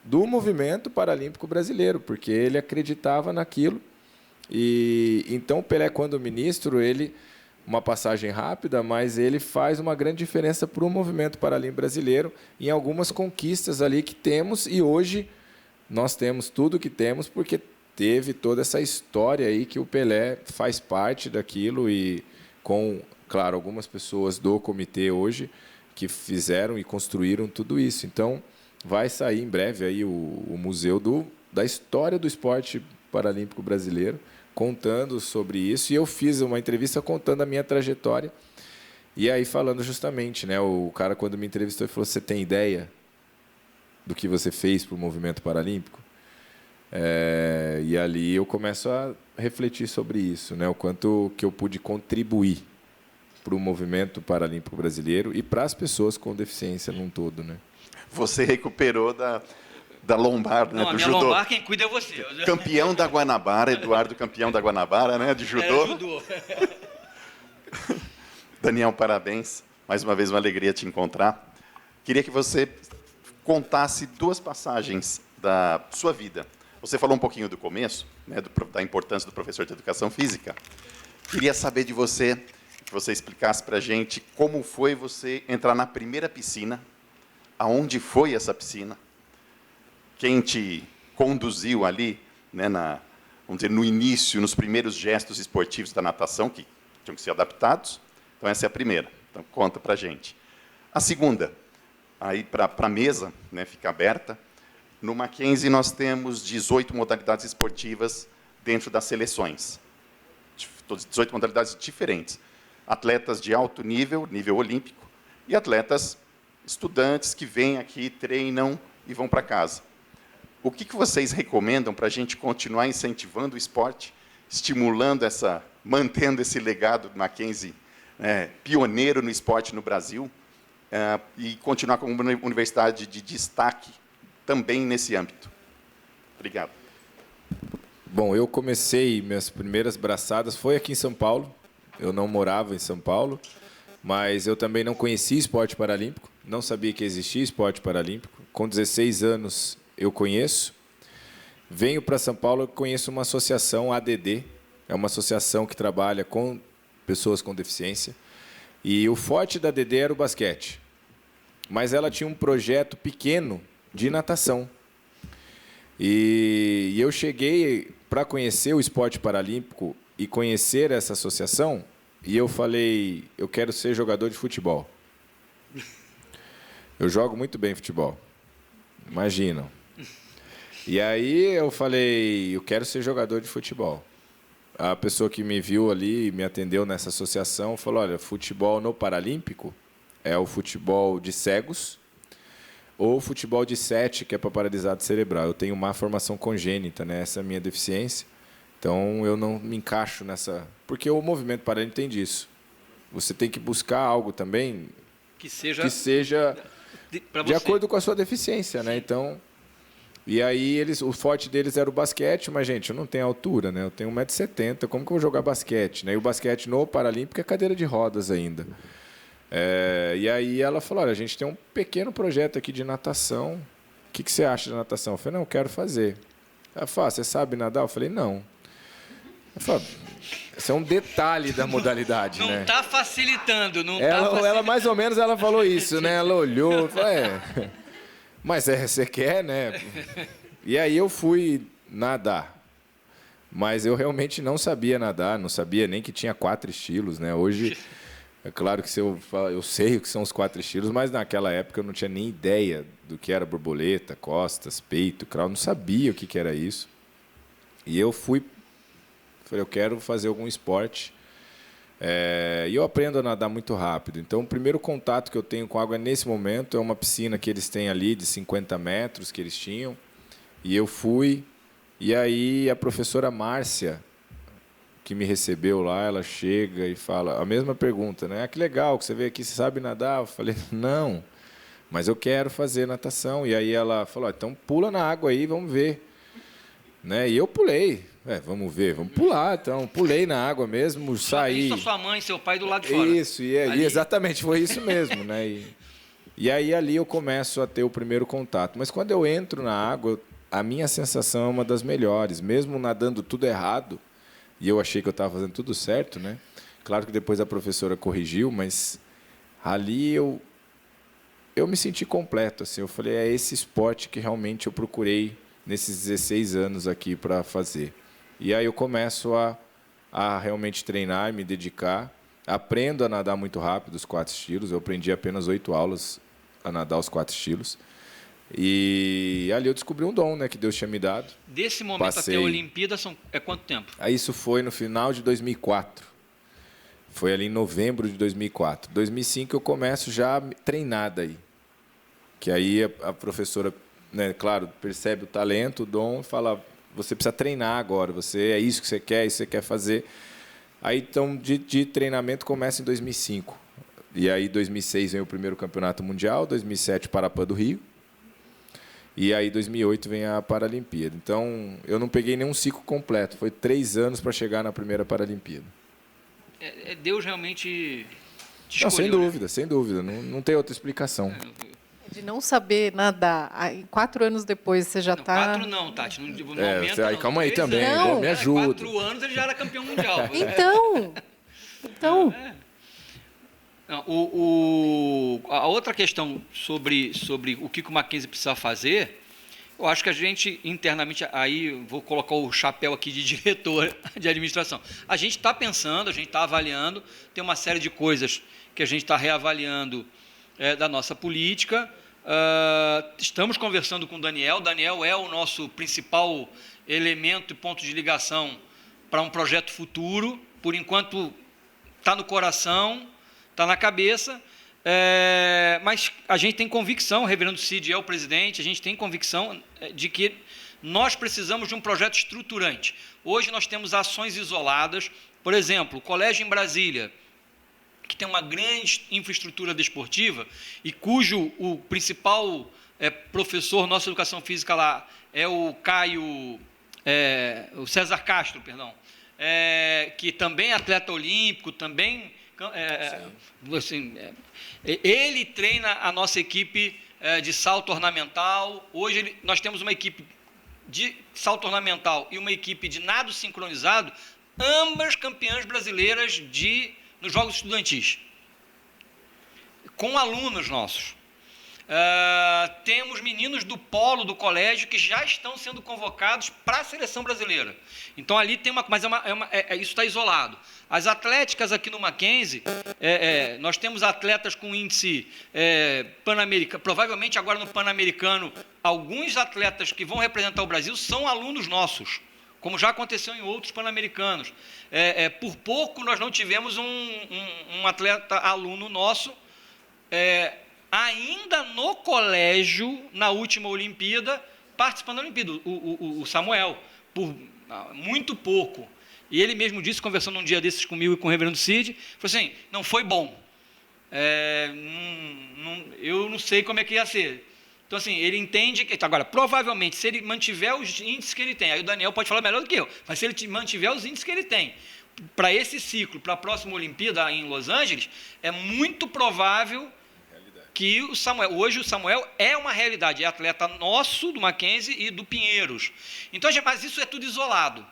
do movimento paralímpico brasileiro, porque ele acreditava naquilo. E então o Pelé, quando ministro, uma passagem rápida, mas ele faz uma grande diferença para o movimento paralímpico brasileiro em algumas conquistas ali que temos, e hoje nós temos tudo que temos porque teve toda essa história aí que o Pelé faz parte daquilo, e com, claro, algumas pessoas do comitê hoje que fizeram e construíram tudo isso. Então, vai sair em breve aí o museu da história do esporte paralímpico brasileiro, contando sobre isso. E eu fiz uma entrevista contando a minha trajetória, e aí falando justamente, né, o cara, quando me entrevistou, ele falou, você tem ideia do que você fez para o movimento paralímpico? E ali eu começo a refletir sobre isso, né, o quanto que eu pude contribuir para o movimento paralímpico brasileiro e para as pessoas com deficiência num todo, né? Você recuperou da lombar, né, Não, a do minha judô. lombar quem cuida é você. Campeão da Guanabara, Eduardo, campeão da Guanabara, né, de judô. Judô. Daniel, parabéns. Mais uma vez, uma alegria te encontrar. Queria que você contasse 2 passagens da sua vida. Você falou um pouquinho do começo, né, da importância do professor de educação física. Queria saber de você, que você explicasse para a gente como foi você entrar na primeira piscina, aonde foi essa piscina, quem te conduziu ali, né, vamos dizer, no início, nos primeiros gestos esportivos da natação, que tinham que ser adaptados. Então, essa é a primeira. Então, conta para a gente. A segunda, aí para a mesa, né, fica aberta. No Mackenzie, nós temos 18 modalidades esportivas dentro das seleções. 18 modalidades diferentes. Atletas de alto nível, nível olímpico, e atletas estudantes que vêm aqui, treinam e vão para casa. O que vocês recomendam para a gente continuar incentivando o esporte, estimulando mantendo esse legado do Mackenzie, pioneiro no esporte no Brasil, e continuar como uma universidade de destaque também nesse âmbito? Obrigado. Bom, eu comecei, minhas primeiras braçadas foi aqui em São Paulo. Eu não morava em São Paulo, mas eu também não conhecia esporte paralímpico, não sabia que existia esporte paralímpico. Com 16 anos eu conheço. Venho para São Paulo, eu conheço uma associação, ADD, é uma associação que trabalha com pessoas com deficiência. E o forte da ADD era o basquete, mas ela tinha um projeto pequeno de natação. E eu cheguei para conhecer o esporte paralímpico e conhecer essa associação, e eu falei, eu quero ser jogador de futebol. Eu jogo muito bem futebol, imaginam. E aí eu falei, eu quero ser jogador de futebol. A pessoa que me viu ali, me atendeu nessa associação, falou, olha, futebol no Paralímpico é o futebol de cegos ou futebol de 7, que é para paralisado cerebral. Eu tenho má formação congênita, né? Essa é a minha deficiência. Então, eu não me encaixo nessa... Porque o movimento paralímpico tem disso. Você tem que buscar algo também que seja de acordo com a sua deficiência, né? Então... E aí, o forte deles era o basquete, mas, gente, eu não tenho altura, né? Eu tenho 1,70 m, como que eu vou jogar basquete? Né? E o basquete no Paralímpico é cadeira de rodas ainda. E aí ela falou, olha, a gente tem um pequeno projeto aqui de natação. O que você acha de natação? Eu falei, não, eu quero fazer. Ela falou, você sabe nadar? Eu falei, não. Ela falou, esse é um detalhe da modalidade, né? Não está facilitando, não ela mais ou menos ela falou isso, né? Ela olhou e falou, mas você quer, né? E aí eu fui nadar. Mas eu realmente não sabia nadar, não sabia nem que tinha 4 estilos, né? Hoje, é claro que eu sei o que são os 4 estilos, mas naquela época eu não tinha nem ideia do que era borboleta, costas, peito, crawl, não sabia o que era isso. E eu falei, eu quero fazer algum esporte. E eu aprendo a nadar muito rápido. Então, o primeiro contato que eu tenho com água nesse momento é uma piscina que eles têm ali de 50 metros que eles tinham. E eu fui. E aí a professora Márcia, que me recebeu lá, ela chega e fala a mesma pergunta, né? Ah, que legal que você veio aqui, você sabe nadar? Eu falei, não, mas eu quero fazer natação. E aí ela falou, então pula na água aí, vamos ver. Né? E eu pulei. Vamos ver, vamos pular. Então, pulei na água mesmo, saí. Isso, sua mãe, seu pai do lado de fora. Isso, e exatamente, foi isso mesmo. Né? E aí ali eu começo a ter o primeiro contato. Mas quando eu entro na água, a minha sensação é uma das melhores. Mesmo nadando tudo errado, e eu achei que eu estava fazendo tudo certo, né? Claro que depois a professora corrigiu, mas ali eu me senti completo. Assim, eu falei, é esse esporte que realmente eu procurei nesses 16 anos aqui para fazer. E aí eu começo a realmente treinar e me dedicar. Aprendo a nadar muito rápido os 4 estilos. Eu aprendi apenas 8 aulas a nadar os 4 estilos. E ali eu descobri um dom, né, que Deus tinha me dado. Desse momento até a Olimpíada é quanto tempo? Aí isso foi no final de 2004. Foi ali em novembro de 2004. 2005 eu começo já a treinar daí. Que aí a professora, né, claro, percebe o talento, o dom, e fala, você precisa treinar agora, é isso que você quer, isso que você quer fazer. Aí, então, de treinamento começa em 2005. E aí, em 2006, vem o primeiro campeonato mundial, 2007, Parapan do Rio. E aí, 2008, vem a Paralimpíada. Então, eu não peguei nenhum ciclo completo. Foi 3 anos para chegar na primeira Paralimpíada. Deus realmente te Não, escolheu, sem né? dúvida, sem dúvida. Não tem outra explicação. De não saber nadar, aí, 4 anos depois você já Não, está... 4 não, Tati. Não aumenta, aí, não. calma aí 3 também, anos. Não. me ajuda. 4 anos ele já era campeão mundial. Então, Não, a outra questão sobre o que o Mackenzie precisa fazer, eu acho que a gente, internamente, aí vou colocar o chapéu aqui de diretor de administração. A gente está pensando, a gente está avaliando, tem uma série de coisas que a gente está reavaliando da nossa política. Estamos conversando com o Daniel. O Daniel é o nosso principal elemento e ponto de ligação para um projeto futuro. Por enquanto, está no coração, está na cabeça, mas a gente tem convicção, o reverendo Cid é o presidente, a gente tem convicção de que nós precisamos de um projeto estruturante. Hoje nós temos ações isoladas, por exemplo, o colégio em Brasília, que tem uma grande infraestrutura desportiva e cujo o principal professor nossa educação física lá é o o César Castro, perdão, que também é atleta olímpico, também ele treina a nossa equipe de salto ornamental. Hoje nós temos uma equipe de salto ornamental e uma equipe de nado sincronizado, ambas campeãs brasileiras nos Jogos Estudantis, com alunos nossos. Temos meninos do polo do colégio que já estão sendo convocados para a seleção brasileira. Então, ali tem mas isso está isolado. As atléticas aqui no Mackenzie, nós temos atletas com índice pan-americano, provavelmente agora no Pan-Americano, alguns atletas que vão representar o Brasil são alunos nossos, como já aconteceu em outros Pan-Americanos. Por pouco nós não tivemos um atleta aluno nosso, ainda no colégio, na última Olimpíada, participando da Olimpíada, o Samuel, por muito pouco. E ele mesmo disse, conversando um dia desses comigo e com o reverendo Cid, falou assim, não foi bom. Eu não sei como é que ia ser. Então, assim, ele entende que... Agora, provavelmente, se ele mantiver os índices que ele tem, aí o Daniel pode falar melhor do que eu, mas se ele mantiver os índices que ele tem, para esse ciclo, para a próxima Olimpíada em Los Angeles, é muito provável que hoje o Samuel é uma realidade, é atleta nosso, do Mackenzie e do Pinheiros. Então, mas isso é tudo isolado.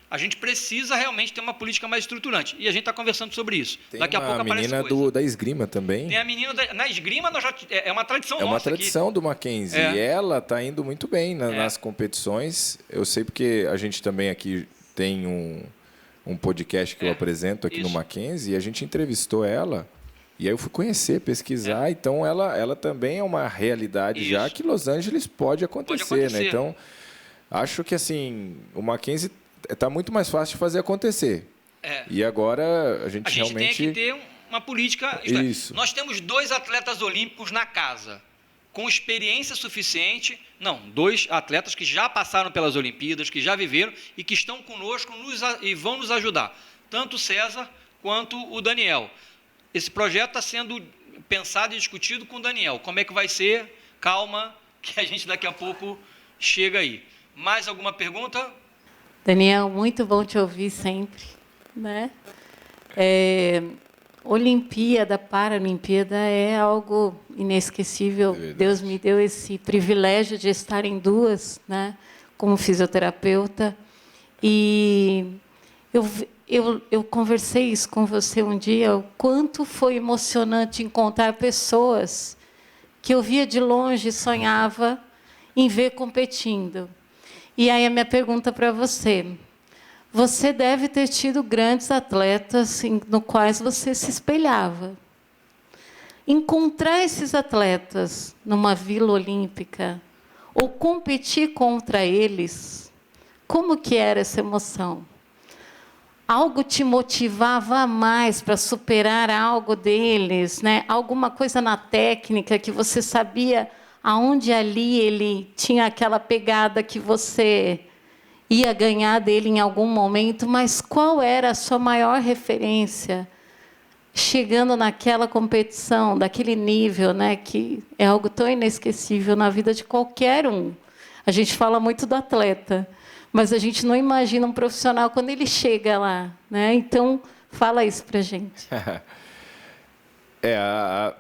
A gente precisa realmente ter uma política mais estruturante. E a gente está conversando sobre isso. Daqui a pouco aparece coisa. Tem a menina da esgrima também. Tem a menina na esgrima, é uma tradição nossa. É uma tradição aqui do Mackenzie. E ela está indo muito bem nas competições. Eu sei porque a gente também aqui tem um podcast que eu apresento aqui no Mackenzie, e a gente entrevistou ela. E aí eu fui conhecer, pesquisar. Então, ela também é uma realidade já que Los Angeles pode acontecer. Né? Então, acho que assim, o Mackenzie está muito mais fácil de fazer acontecer. E agora a gente realmente... tem que ter uma política... Isso. Nós temos 2 atletas olímpicos na casa, com experiência suficiente... Não, 2 atletas que já passaram pelas Olimpíadas, que já viveram e que estão conosco e vão nos ajudar. Tanto o César quanto o Daniel. Esse projeto está sendo pensado e discutido com o Daniel. Como é que vai ser? Calma, que a gente daqui a pouco chega aí. Mais alguma pergunta? Daniel, muito bom te ouvir sempre, né? Olimpíada, Paralimpíada é algo inesquecível. Deus me deu esse privilégio de estar em 2, né? Como fisioterapeuta. E eu conversei isso com você um dia, o quanto foi emocionante encontrar pessoas que eu via de longe e sonhava em ver competindo. E aí a minha pergunta para você deve ter tido grandes atletas no quais você se espelhava. Encontrar esses atletas numa Vila Olímpica ou competir contra eles, como que era essa emoção? Algo te motivava mais para superar algo deles, né? Alguma coisa na técnica que você sabia aonde ali ele tinha aquela pegada que você ia ganhar dele em algum momento, mas qual era a sua maior referência chegando naquela competição, daquele nível, né, que é algo tão inesquecível na vida de qualquer um. A gente fala muito do atleta, mas a gente não imagina um profissional quando ele chega lá, né? Então, fala isso para a gente.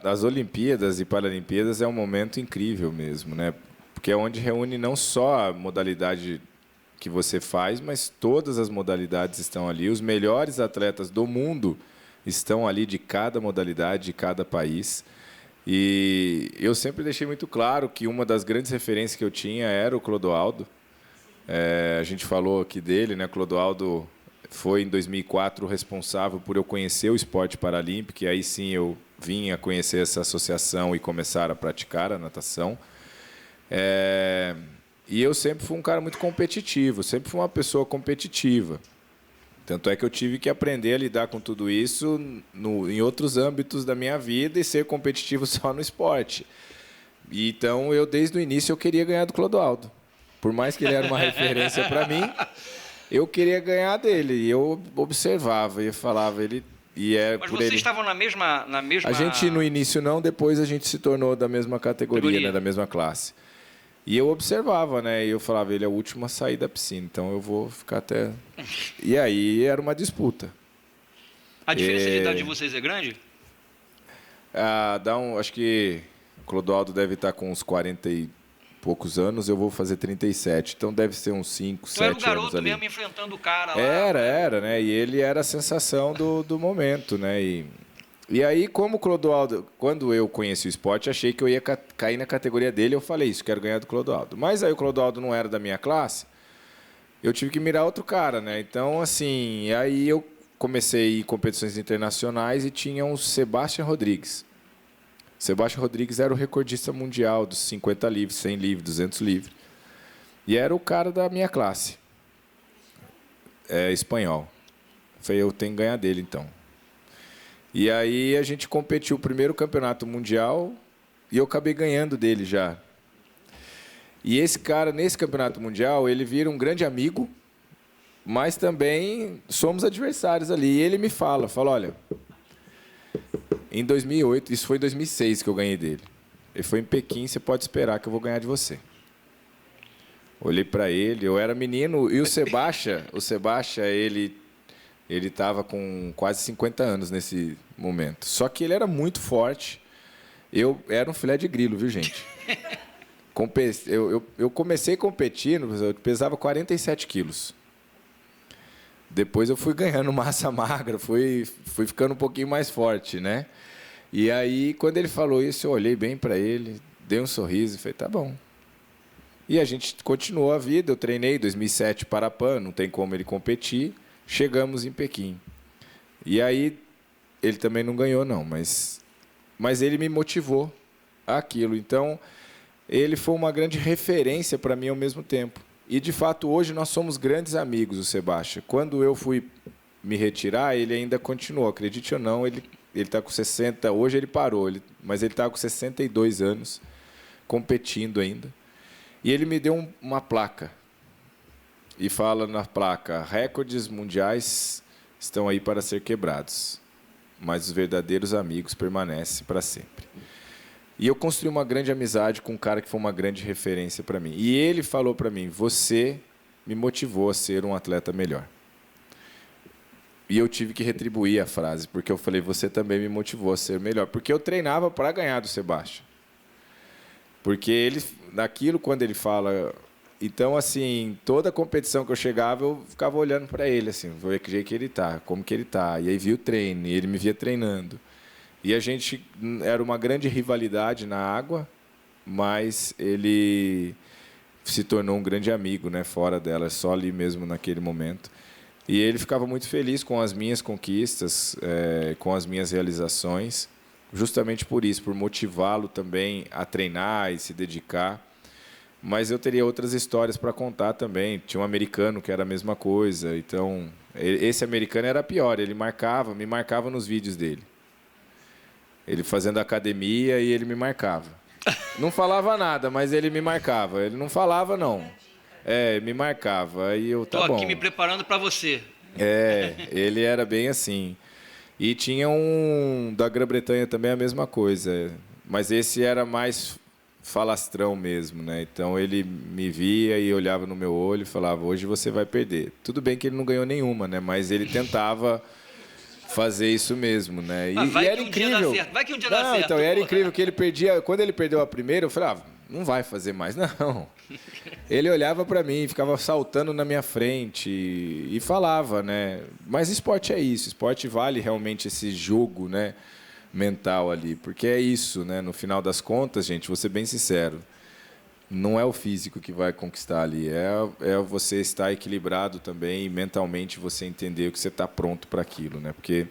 As Olimpíadas e Paralimpíadas é um momento incrível mesmo, né? Porque é onde reúne não só a modalidade que você faz, mas todas as modalidades estão ali. Os melhores atletas do mundo estão ali, de cada modalidade, de cada país. E eu sempre deixei muito claro que uma das grandes referências que eu tinha era o Clodoaldo. A gente falou aqui dele, né? Clodoaldo foi, em 2004, o responsável por eu conhecer o esporte paralímpico, e aí sim eu vim a conhecer essa associação e começar a praticar a natação. E eu sempre fui um cara muito competitivo, sempre fui uma pessoa competitiva. Tanto é que eu tive que aprender a lidar com tudo isso em outros âmbitos da minha vida e ser competitivo só no esporte. E, então, desde o início, eu queria ganhar do Clodoaldo. Por mais que ele era uma referência para mim, eu queria ganhar dele. E eu observava e falava, ele... Mas vocês estavam na mesma... A gente, no início, não. Depois, a gente se tornou da mesma categoria, né, da mesma classe. E eu observava, né? E eu falava, ele é o último a sair da piscina, então eu vou ficar até... E aí era uma disputa. A diferença de idade de vocês é grande? Acho que o Clodoaldo deve estar com uns 40 e poucos anos, eu vou fazer 37. Então deve ser uns 5, 7 anos ali. Tu era o garoto mesmo enfrentando o cara lá. Era, né? E ele era a sensação do momento, né? E aí, como o Clodoaldo, quando eu conheci o esporte, achei que eu ia cair na categoria dele, eu falei isso, quero ganhar do Clodoaldo. Mas aí o Clodoaldo não era da minha classe, eu tive que mirar outro cara, né? Então, assim, aí eu comecei a ir em competições internacionais e tinha o Sebastian Rodrigues. Sebastian Rodrigues era o recordista mundial dos 50 livres, 100 livres, 200 livres. E era o cara da minha classe. Espanhol. Falei, eu tenho que ganhar dele, então. E aí a gente competiu o primeiro campeonato mundial e eu acabei ganhando dele já. E esse cara, nesse campeonato mundial, ele vira um grande amigo, mas também somos adversários ali. E ele me fala, olha, em 2008, isso foi em 2006 que eu ganhei dele. Ele foi em Pequim, você pode esperar que eu vou ganhar de você. Olhei para ele, eu era menino, e o Sebastian, ele estava com quase 50 anos nesse momento. Só que ele era muito forte. Eu era um filé de grilo, viu, gente? Eu comecei competindo, eu pesava 47 quilos. Depois eu fui ganhando massa magra, fui ficando um pouquinho mais forte, né? E aí, quando ele falou isso, eu olhei bem para ele, dei um sorriso e falei, tá bom. E a gente continuou a vida, eu treinei em 2007 Parapan, não tem como ele competir. Chegamos em Pequim. E aí, ele também não ganhou, não, mas ele me motivou àquilo. Então, ele foi uma grande referência para mim ao mesmo tempo. E, de fato, hoje nós somos grandes amigos, o Sebastian. Quando eu fui me retirar, ele ainda continuou. Acredite ou não, ele está com 60... Hoje ele parou, mas ele está com 62 anos, competindo ainda. E ele me deu uma placa. E fala na placa, recordes mundiais estão aí para ser quebrados, mas os verdadeiros amigos permanecem para sempre. E eu construí uma grande amizade com um cara que foi uma grande referência para mim. E ele falou para mim, você me motivou a ser um atleta melhor. E eu tive que retribuir a frase, porque eu falei, você também me motivou a ser melhor. Porque eu treinava para ganhar do Sebastian. Porque ele, naquilo, quando ele fala... Então, assim, toda competição que eu chegava, eu ficava olhando para ele, assim, ver que jeito que ele tá, como que ele tá. E aí via o treino, e ele me via treinando. E a gente era uma grande rivalidade na água, mas ele se tornou um grande amigo, né, fora dela, só ali mesmo naquele momento. E ele ficava muito feliz com as minhas conquistas, com as minhas realizações, justamente por isso, por motivá-lo também a treinar e se dedicar. Mas eu teria outras histórias para contar também. Tinha um americano que era a mesma coisa. Então, esse americano era pior. Ele me marcava nos vídeos dele. Ele fazendo academia e ele me marcava. Não falava nada, mas ele me marcava. Ele não falava, não. Me marcava. Aí eu, tá bom. Tô aqui me preparando para você. Ele era bem assim. E tinha um da Grã-Bretanha também a mesma coisa, mas esse era mais falastrão mesmo, né? Então ele me via e olhava no meu olho e falava: hoje você vai perder. Tudo bem que ele não ganhou nenhuma, né? Mas ele tentava fazer isso mesmo, né? Vai e que era um dia incrível. dá certo, vai que um dia dá certo, Então era pô. incrível que ele perdia. Quando ele perdeu a primeira, eu falei: não vai fazer mais, não. Ele olhava para mim, ficava saltando na minha frente e falava, né? Mas esporte é isso, esporte vale realmente esse jogo, né? Mental ali, porque é isso, né? No final das contas, gente, vou ser bem sincero, não é o físico que vai conquistar ali, é você estar equilibrado também e mentalmente você entender que você está pronto para aquilo, né? Porque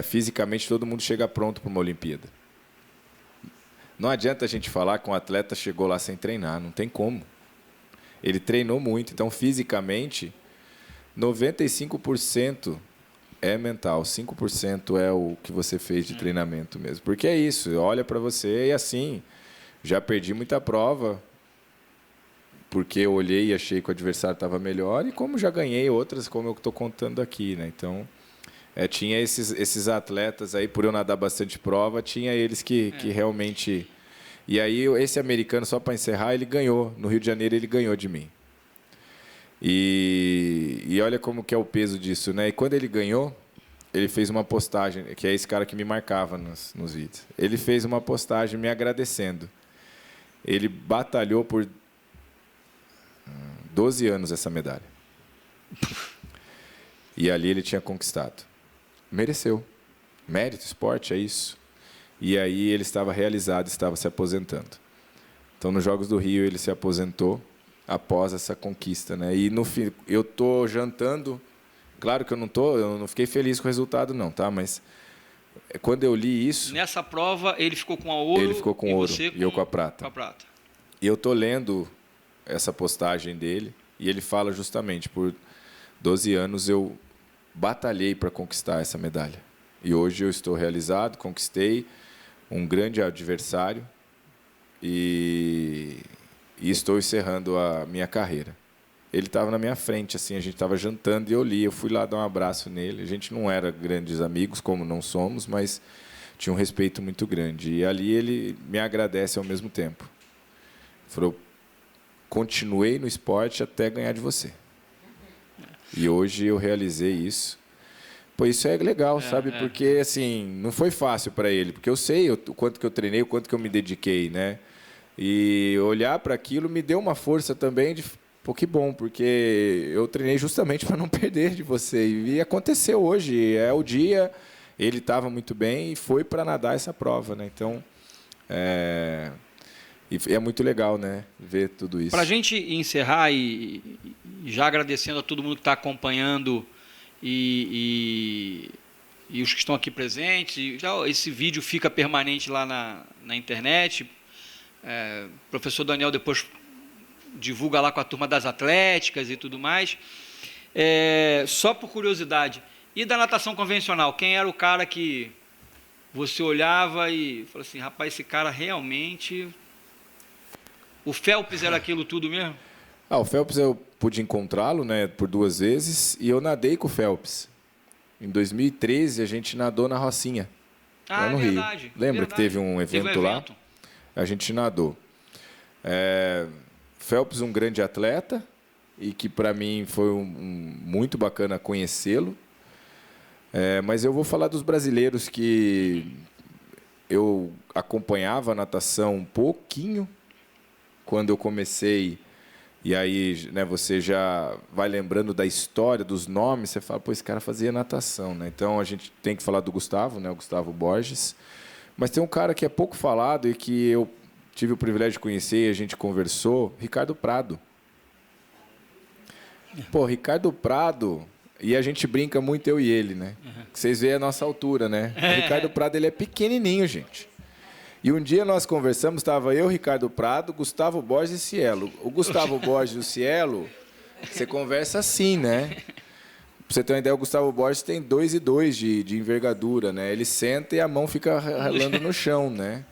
fisicamente todo mundo chega pronto para uma Olimpíada. Não adianta a gente falar que um atleta chegou lá sem treinar, não tem como. Ele treinou muito, então fisicamente 95% é mental, 5% é o que você fez de treinamento mesmo. Porque é isso, olha para você e assim, já perdi muita prova, porque eu olhei e achei que o adversário estava melhor, e como já ganhei outras, como eu estou contando aqui, né? Então, tinha esses atletas aí, por eu nadar bastante prova, tinha eles que realmente... E aí, esse americano, só para encerrar, ele ganhou. No Rio de Janeiro, ele ganhou de mim. E olha como que é o peso disso, né? E quando ele ganhou, ele fez uma postagem, que é esse cara que me marcava nos vídeos. Ele fez uma postagem me agradecendo. Ele batalhou por 12 anos essa medalha. E ali ele tinha conquistado. Mereceu. Mérito, esporte, é isso. E aí ele estava realizado, estava se aposentando. Então, nos Jogos do Rio, ele se aposentou após essa conquista, né? E no fim, eu tô jantando. Claro que eu não fiquei feliz com o resultado, não, tá? Mas quando eu li isso... Nessa prova, ele ficou com a ouro. Ele ficou com ouro você e eu com a prata. Com a prata. E eu tô lendo essa postagem dele e ele fala justamente: por 12 anos eu batalhei para conquistar essa medalha. E hoje eu estou realizado, conquistei um grande adversário e estou encerrando a minha carreira. Ele estava na minha frente, assim, a gente estava jantando e eu fui lá dar um abraço nele. A gente não era grandes amigos, como não somos, mas tinha um respeito muito grande. E ali ele me agradece ao mesmo tempo. Falou: continuei no esporte até ganhar de você. E hoje eu realizei isso. Pô, isso é legal, sabe? Porque, assim, não foi fácil para ele, porque eu sei o quanto que eu treinei, o quanto que eu me dediquei, né? E olhar para aquilo me deu uma força também de, pô, que bom, porque eu treinei justamente para não perder de você. E aconteceu hoje, é o dia, ele estava muito bem e foi para nadar essa prova, né? Então, é muito legal, né? Ver tudo isso. Para a gente encerrar e já agradecendo a todo mundo que está acompanhando e os que estão aqui presentes, já esse vídeo fica permanente lá na internet. O professor Daniel depois divulga lá com a turma das atléticas e tudo mais. Só por curiosidade, e da natação convencional, quem era o cara que você olhava e falou assim: rapaz, esse cara realmente... O Phelps era aquilo tudo mesmo? O Phelps eu pude encontrá-lo, né, por 2 vezes, e eu nadei com o Phelps. Em 2013, a gente nadou na Rocinha, lá no Rio. Lembra que teve um evento lá? A gente nadou. Phelps, um grande atleta, e que para mim foi muito bacana conhecê-lo. Mas eu vou falar dos brasileiros que eu acompanhava a natação um pouquinho quando eu comecei. E aí, né, você já vai lembrando da história, dos nomes, você fala: pô, esse cara fazia natação, né? Então, a gente tem que falar do Gustavo, né, o Gustavo Borges. Mas tem um cara que é pouco falado e que eu tive o privilégio de conhecer e a gente conversou, Ricardo Prado. Pô, Ricardo Prado, e a gente brinca muito, eu e ele, né? Vocês veem a nossa altura, né? O Ricardo Prado, ele é pequenininho, gente. E um dia nós conversamos, estava eu, Ricardo Prado, Gustavo Borges e Cielo. O Gustavo Borges e o Cielo, você conversa assim, né? Pra você ter uma ideia, o Gustavo Borges tem 2,2 de envergadura, né? Ele senta e a mão fica ralando no chão, né?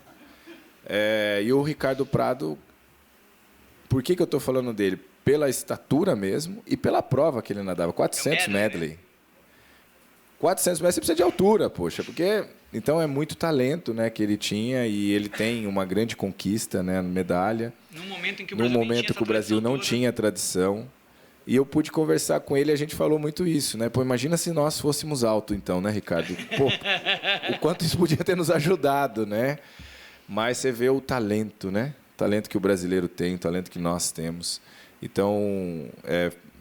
E o Ricardo Prado, por que eu estou falando dele? Pela estatura mesmo e pela prova que ele nadava, 400 medley. 400 metros você precisa de altura, poxa, porque... Então, é muito talento, né, que ele tinha, e ele tem uma grande conquista, né, medalha. Num momento em que o Brasil não tinha tradição. E eu pude conversar com ele e a gente falou muito isso, né? Pô, imagina se nós fôssemos alto, então, né, Ricardo? Pô, o quanto isso podia ter nos ajudado, né? Mas você vê o talento, né? O talento que o brasileiro tem, o talento que nós temos. Então,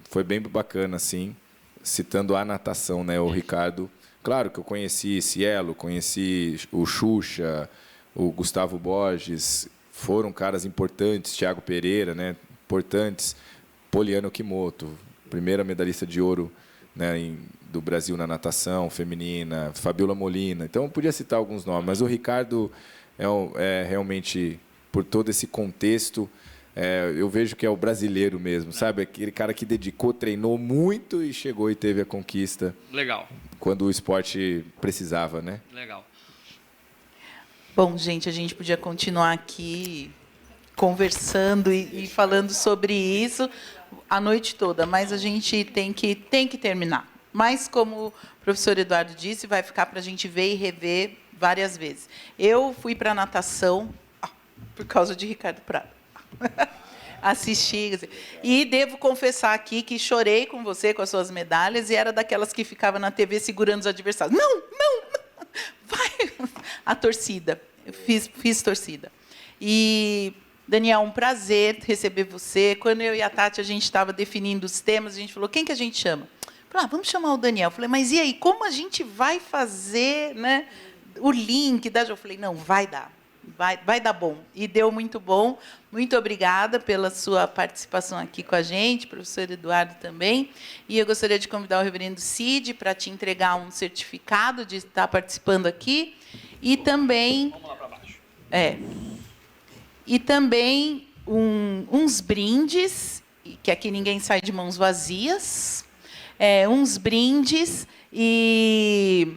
foi bem bacana, assim, citando a natação, né? O Ricardo... Claro que eu conheci Cielo, conheci o Xuxa, o Gustavo Borges, foram caras importantes, Thiago Pereira, né, importantes, Poliana Okimoto, primeira medalhista de ouro, né, do Brasil na natação feminina, Fabiola Molina. Então, eu podia citar alguns nomes, mas o Ricardo é realmente, por todo esse contexto, eu vejo que é o brasileiro mesmo, sabe? Aquele cara que dedicou, treinou muito e chegou e teve a conquista. Legal. Quando o esporte precisava, né? Legal. Bom, gente, a gente podia continuar aqui conversando e falando sobre isso a noite toda, mas a gente tem que terminar. Mas, como o professor Eduardo disse, vai ficar para a gente ver e rever várias vezes. Eu fui para a natação por causa de Ricardo Prado. Assisti. E devo confessar aqui que chorei com você, com as suas medalhas, e era daquelas que ficava na TV segurando os adversários. Não, vai! A torcida. Eu fiz torcida. E, Daniel, um prazer receber você. Quando eu e a Tati, a gente estava definindo os temas, a gente falou, quem que a gente chama? Falei, vamos chamar o Daniel. Eu falei, mas e aí, como a gente vai fazer, né, o link? Eu falei, não, vai dar. Vai dar bom. E deu muito bom. Muito obrigada pela sua participação aqui com a gente, professor Eduardo também. E eu gostaria de convidar o reverendo Cid para te entregar um certificado de estar participando aqui. E também... Vamos lá para baixo. E também uns brindes, que aqui ninguém sai de mãos vazias. Uns brindes e...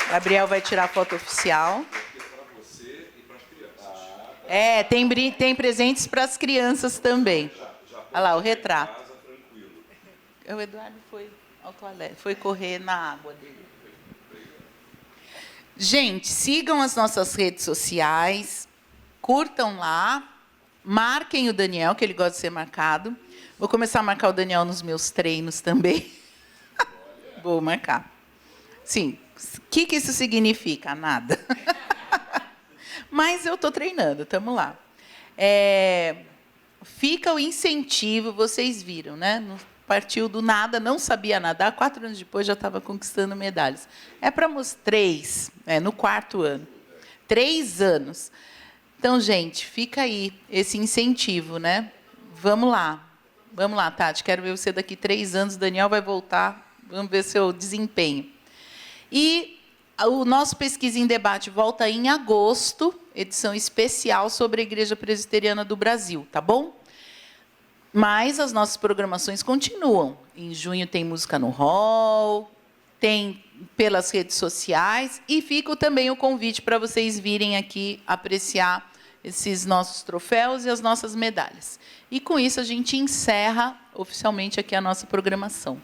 Gabriel vai tirar a foto oficial. Tem presentes para as crianças também. Olha lá, o retrato. O Eduardo foi ao toalete, foi correr na água dele. Gente, sigam as nossas redes sociais, curtam lá, marquem o Daniel, que ele gosta de ser marcado. Vou começar a marcar o Daniel nos meus treinos também. Vou marcar. Sim. O que isso significa? Nada. Mas eu estou treinando, estamos lá. Fica o incentivo, vocês viram, né? Partiu do nada, não sabia nadar, 4 anos depois já estava conquistando medalhas. Para três, no 4º ano. 3 anos. Então, gente, fica aí esse incentivo, né? Vamos lá, Tati, quero ver você daqui 3 anos, o Daniel vai voltar, vamos ver seu desempenho. E o nosso Pesquisa em Debate volta em agosto, edição especial sobre a Igreja Presbiteriana do Brasil, tá bom? Mas as nossas programações continuam. Em junho tem música no hall, tem pelas redes sociais, e fica também o convite para vocês virem aqui apreciar esses nossos troféus e as nossas medalhas. E, com isso, a gente encerra oficialmente aqui a nossa programação.